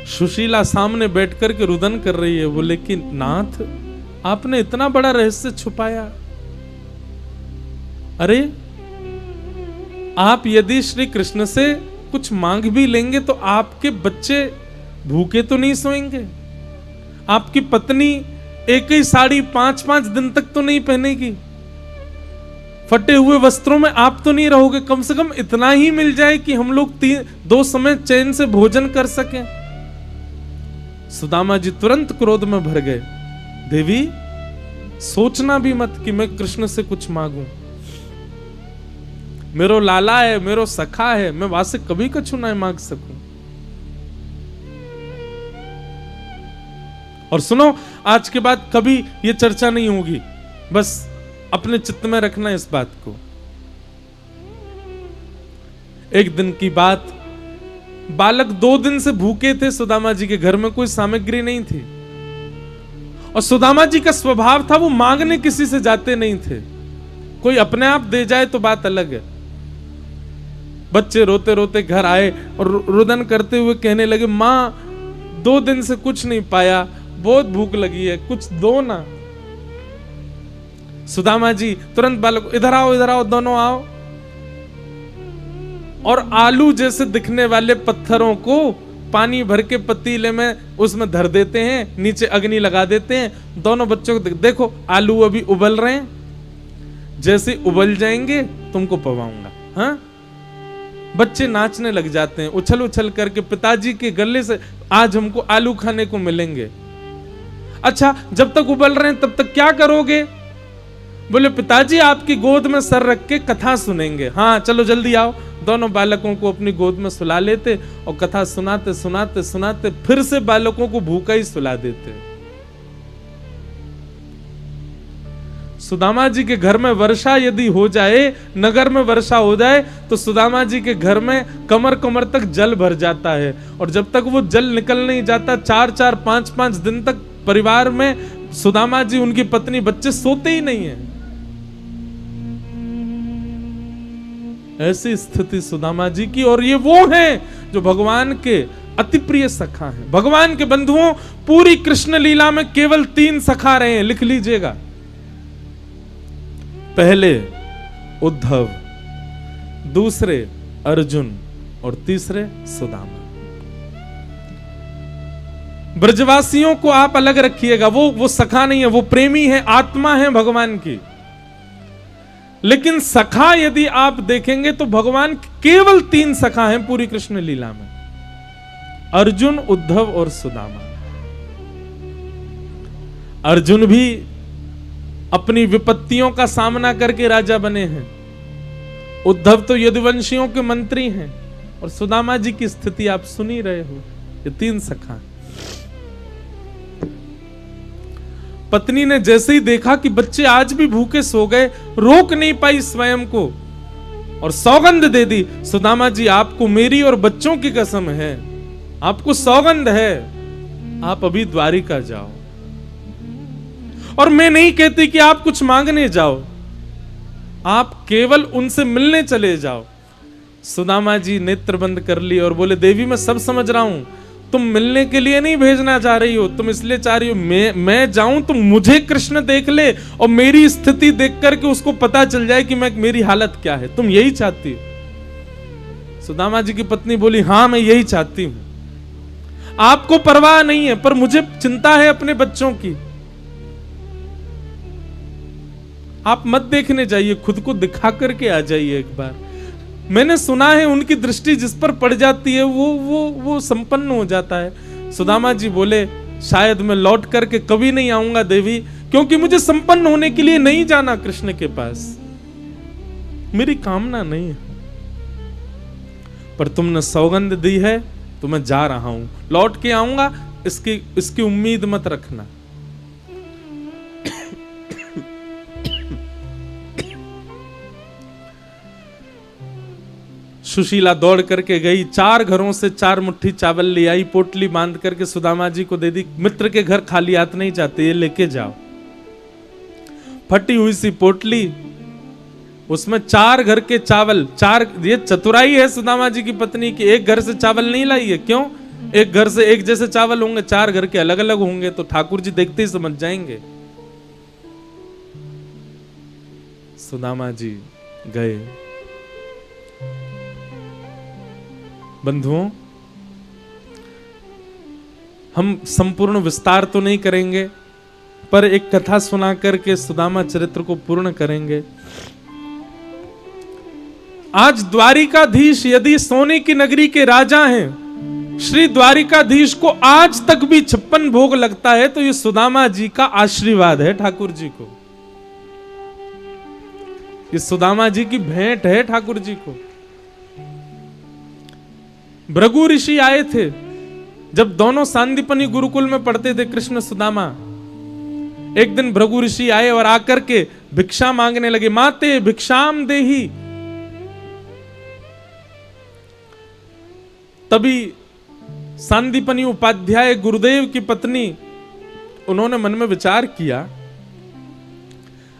सुशीला सामने बैठकर के रुदन कर रही है, बोले कि नाथ आपने इतना बड़ा रहस्य छुपाया। अरे आप यदि श्री कृष्ण से कुछ मांग भी लेंगे तो आपके बच्चे भूखे तो नहीं सोएंगे, आपकी पत्नी एक ही साड़ी 5-5 दिन तक तो नहीं पहनेगी, फटे हुए वस्त्रों में आप तो नहीं रहोगे। कम से कम इतना ही मिल जाए कि हम लोग 2 समय चैन से भोजन कर सकें। सुदामा जी तुरंत क्रोध में भर गए। देवी सोचना भी मत कि मैं कृष्ण से कुछ मांगूं। मेरो लाला है, मेरो सखा है, मैं वहां से कभी कछु ना मांग सकूं। और सुनो, आज के बाद कभी ये चर्चा नहीं होगी, बस अपने चित्त में रखना इस बात को। एक दिन की बात, बालक 2 दिन से भूखे थे। सुदामा जी के घर में कोई सामग्री नहीं थी और सुदामा जी का स्वभाव था वो मांगने किसी से जाते नहीं थे। कोई अपने आप दे जाए तो बात अलग है। बच्चे रोते रोते घर आए और रुदन करते हुए कहने लगे, मां 2 दिन से कुछ नहीं पाया, बहुत भूख लगी है, कुछ दो ना। सुदामा जी तुरंत बालक, इधर आओ दोनों आओ। और आलू जैसे दिखने वाले पत्थरों को पानी भर के पतीले में उसमें धर देते हैं, नीचे अग्नि लगा देते हैं। दोनों बच्चों को देखो, आलू अभी उबल रहे हैं, जैसे उबल जाएंगे तुमको पवाऊंगा। हाँ, बच्चे नाचने लग जाते हैं, उछल उछल करके पिताजी के गले से आज हमको आलू खाने को मिलेंगे। अच्छा, जब तक उबल रहे हैं तब तक क्या करोगे? बोले पिताजी आपकी गोद में सर रख के कथा सुनेंगे। हाँ चलो जल्दी आओ। दोनों बालकों को अपनी गोद में सुला लेते और कथा सुनाते सुनाते सुनाते फिर से बालकों को भूखा ही सुला देते। सुदामा जी के घर में वर्षा यदि हो जाए, नगर में वर्षा हो जाए, तो सुदामा जी के घर में कमर कमर तक जल भर जाता है। और जब तक वो जल निकल नहीं जाता, 4-4, 5-5 दिन तक परिवार में सुदामा जी, उनकी पत्नी, बच्चे सोते ही नहीं है। ऐसी स्थिति सुदामा जी की। और ये वो हैं जो भगवान के अति प्रिय सखा हैं। भगवान के बंधुओं, पूरी कृष्ण लीला में केवल 3 सखा रहे हैं, लिख लीजिएगा। पहले उद्धव, दूसरे अर्जुन और तीसरे सुदामा। ब्रजवासियों को आप अलग रखिएगा, वो सखा नहीं है, वो प्रेमी है, आत्मा है भगवान की। लेकिन सखा यदि आप देखेंगे तो भगवान केवल 3 सखा हैं पूरी कृष्ण लीला में, अर्जुन, उद्धव और सुदामा। अर्जुन भी अपनी विपत्तियों का सामना करके राजा बने हैं, उद्धव तो यदुवंशियों के मंत्री हैं, और सुदामा जी की स्थिति आप सुन ही रहे हो। ये 3 सखा। पत्नी ने जैसे ही देखा कि बच्चे आज भी भूखे सो गए, रोक नहीं पाई स्वयं को और सौगंध दे दी, सुदामा जी आपको मेरी और बच्चों की कसम है, आपको सौगंध है, आप अभी द्वारिका जाओ। और मैं नहीं कहती कि आप कुछ मांगने जाओ, आप केवल उनसे मिलने चले जाओ। सुदामा जी नेत्र बंद कर ली और बोले, देवी मैं सब समझ रहा हूं, तुम मिलने के लिए नहीं भेजना चाह रही हो, तुम इसलिए चाह रही हो मैं जाऊं तो मुझे कृष्ण देख ले और मेरी स्थिति देख करके उसको पता चल जाए कि मेरी हालत क्या है, तुम यही चाहती हो। सुदामा जी की पत्नी बोली, हां मैं यही चाहती हूं, आपको परवाह नहीं है पर मुझे चिंता है अपने बच्चों की। आप मत देखने जाइए, खुद को दिखा करके आ जाइए एक बार। मैंने सुना है उनकी दृष्टि जिस पर पड़ जाती है वो संपन्न हो जाता है। सुदामा जी बोले, शायद मैं लौट करके कभी नहीं आऊंगा देवी, क्योंकि मुझे संपन्न होने के लिए नहीं जाना कृष्ण के पास, मेरी कामना नहीं है। पर तुमने सौगंध दी है तो मैं जा रहा हूं, लौट के आऊंगा, इसकी उम्मीद मत रखना। सुशीला दौड़ करके गई, 4 घरों से 4 मुट्ठी चावल ले आई, पोटली बांध करके सुदामा जी को दे दी। मित्र के घर खाली हाथ नहीं जाते, ये लेके जाओ। फटी हुई सी पोटली, उसमें 4 घर के चावल, 4, ये चतुराई है सुदामा जी की पत्नी की। एक घर से चावल नहीं लाई है, क्यों? एक घर से एक जैसे चावल होंगे, 4 घर के अलग अलग होंगे, तो ठाकुर जी देखते ही समझ जाएंगे। सुदामा जी गए। बंधुओं, हम संपूर्ण विस्तार तो नहीं करेंगे, पर एक कथा सुना करके सुदामा चरित्र को पूर्ण करेंगे। आज द्वारिकाधीश यदि सोने की नगरी के राजा हैं, श्री द्वारिकाधीश को आज तक भी 56 भोग लगता है, तो ये सुदामा जी का आशीर्वाद है ठाकुर जी को, ये सुदामा जी की भेंट है ठाकुर जी को। भृगु ऋषि आए थे, जब दोनों सांदीपनी गुरुकुल में पढ़ते थे कृष्ण सुदामा। एक दिन भृगु ऋषि आए और आकर के भिक्षा मांगने लगे, माते भिक्षाम देही। तभी सांदीपनी उपाध्याय गुरुदेव की पत्नी, उन्होंने मन में विचार किया,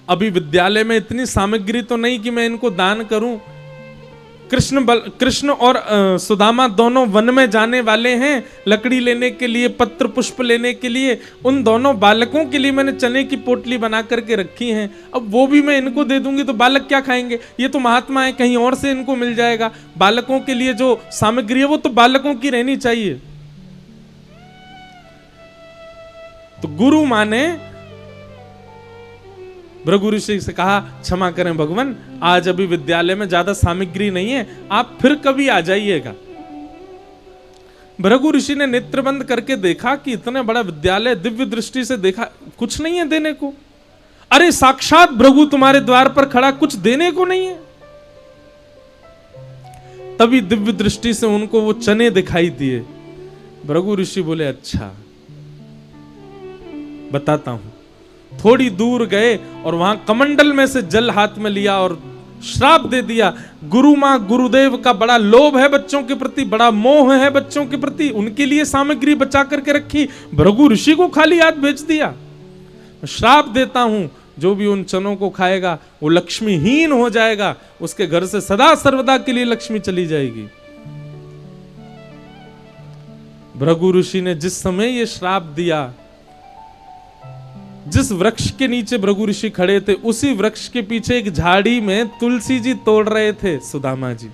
अभी विद्यालय में इतनी सामग्री तो नहीं कि मैं इनको दान करूं। कृष्ण और सुदामा दोनों वन में जाने वाले हैं लकड़ी लेने के लिए, पत्र पुष्प लेने के लिए। उन दोनों बालकों के लिए मैंने चने की पोटली बना करके रखी है, अब वो भी मैं इनको दे दूंगी तो बालक क्या खाएंगे? ये तो महात्मा है, कहीं और से इनको मिल जाएगा। बालकों के लिए जो सामग्री है वो तो बालकों की रहनी चाहिए। तो गुरु माने भृगु ऋषि से कहा, क्षमा करें भगवान, आज अभी विद्यालय में ज्यादा सामग्री नहीं है, आप फिर कभी आ जाइएगा। भृगु ऋषि ने नेत्र बंद करके देखा कि इतना बड़ा विद्यालय, दिव्य दृष्टि से देखा, कुछ नहीं है देने को। अरे साक्षात भृगु तुम्हारे द्वार पर खड़ा, कुछ देने को नहीं है। तभी दिव्य दृष्टि से उनको वो चने दिखाई दिए। भृगु ऋषि बोले, अच्छा बताता हूं। थोड़ी दूर गए और वहां कमंडल में से जल हाथ में लिया और श्राप दे दिया। गुरु मां गुरुदेव का बड़ा लोभ है बच्चों के प्रति, बड़ा मोह है बच्चों के प्रति, उनके लिए सामग्री बचा करके रखी, भृगु ऋषि को खाली हाथ भेज दिया। श्राप देता हूं, जो भी उन चनों को खाएगा वो लक्ष्मीहीन हो जाएगा, उसके घर से सदा सर्वदा के लिए लक्ष्मी चली जाएगी। भृगु ऋषि ने जिस समय ये श्राप दिया, जिस वृक्ष के नीचे भृगु ऋषि खड़े थे, उसी वृक्ष के पीछे एक झाड़ी में तुलसी जी तोड़ रहे थे सुदामा जी।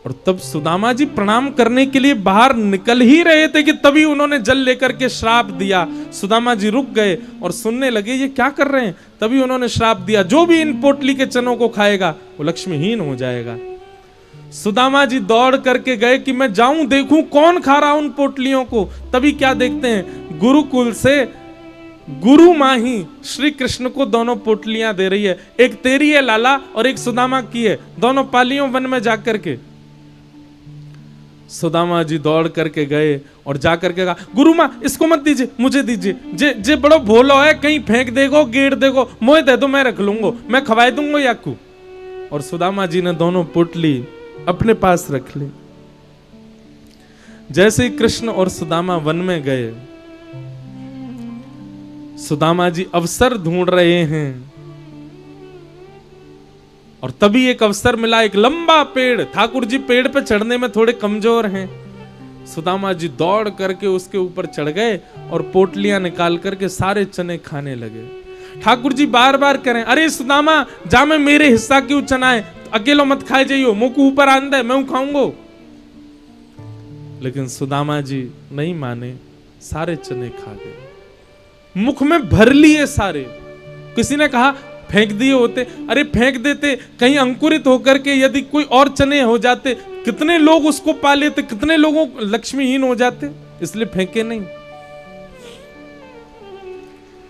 और तब सुदामा जी प्रणाम करने के लिए बाहर निकल ही रहे थे कि तभी उन्होंने जल लेकर के श्राप दिया। सुदामा जी रुक गए और सुनने लगे ये क्या कर रहे हैं। तभी उन्होंने श्राप दिया, जो भी इन पोटली के चनों को खाएगा वो लक्ष्मीहीन हो जाएगा। सुदामा जी दौड़ करके गए कि मैं जाऊं देखूं कौन खा रहा उन पोटलियों को। तभी क्या देखते हैं, गुरुकुल से गुरु मां ही श्री कृष्ण को दोनों पोटलियां दे रही है, एक तेरी है लाला और एक सुदामा की है, दोनों पालियों वन में जाकर के। सुदामा जी दौड़ करके गए और जाकर के कहा, गुरु मां इसको मत दीजिए, मुझे दीजिए, जे बड़ो भोलो है, कहीं फेंक देगो, गेड़ देगो, मोए दे दो, मैं रख लूंगो, मैं खवाए दूंगो याकू। और सुदामा जी ने दोनों पोटली अपने पास रख ली। जैसे ही कृष्ण और सुदामा वन में गए, सुदामा जी अवसर ढूंढ रहे हैं और तभी एक अवसर मिला, एक लंबा पेड़। ठाकुर जी पेड़ पे चढ़ने में थोड़े कमजोर हैं। सुदामा जी दौड़ करके उसके ऊपर चढ़ गए और पोटलियां निकाल करके सारे चने खाने लगे। ठाकुर जी बार बार करें, अरे सुदामा जा में मेरे हिस्सा क्यों चना है, अकेलो मत खाए जाइयो, मुंह को ऊपर आंदा है, मैं खाऊंगो। लेकिन सुदामा जी नहीं माने, सारे चने खा गए, मुख में भर लिए सारे। किसी ने कहा फेंक दिए होते, अरे फेंक देते, कहीं अंकुरित होकर के यदि कोई और चने हो जाते, कितने लोग उसको पा लेते, कितने लोगों लक्ष्मीहीन हो जाते, इसलिए फेंके नहीं।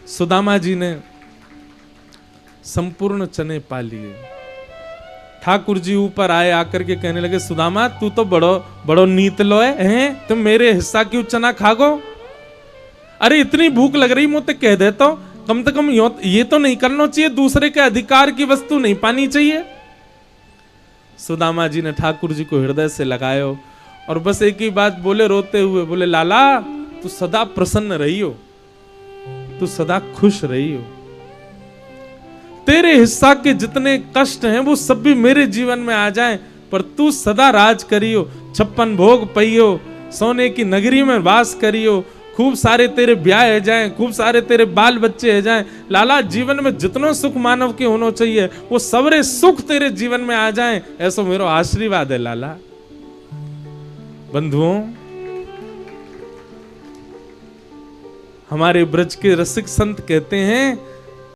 सुदामा जी ने संपूर्ण चने पा लिए। ठाकुर जी ऊपर आए, आकर के कहने लगे, सुदामा तू तो बड़ो बड़ो नीत लो है, तुम मेरे हिस्सा क्यों चना खागो? अरे इतनी भूख लग रही, मुझे कह देता हूं, कम से कम ये तो नहीं करना चाहिए, दूसरे के अधिकार की वस्तु नहीं पानी चाहिए। सुदामा जी ने ठाकुर जी को हृदय से लगायो और बस एक ही बात बोले रोते हुए, बोले लाला तू सदा प्रसन्न रही हो, तू सदा खुश रही हो, तेरे हिस्सा के जितने कष्ट हैं वो सब भी मेरे जीवन में आ जाएं, पर तू सदा राज करियो, 56 भोग पइयो, सोने की नगरी में वास करियो, खूब सारे तेरे ब्याह है जाएं, खूब सारे तेरे बाल बच्चे है जाएं। लाला जीवन में जितनो सुख मानव के होना चाहिए वो सबरे सुख तेरे जीवन में आ जाएं, ऐसा मेरा आशीर्वाद है लाला। बंधुओं, हमारे ब्रज के रसिक संत कहते हैं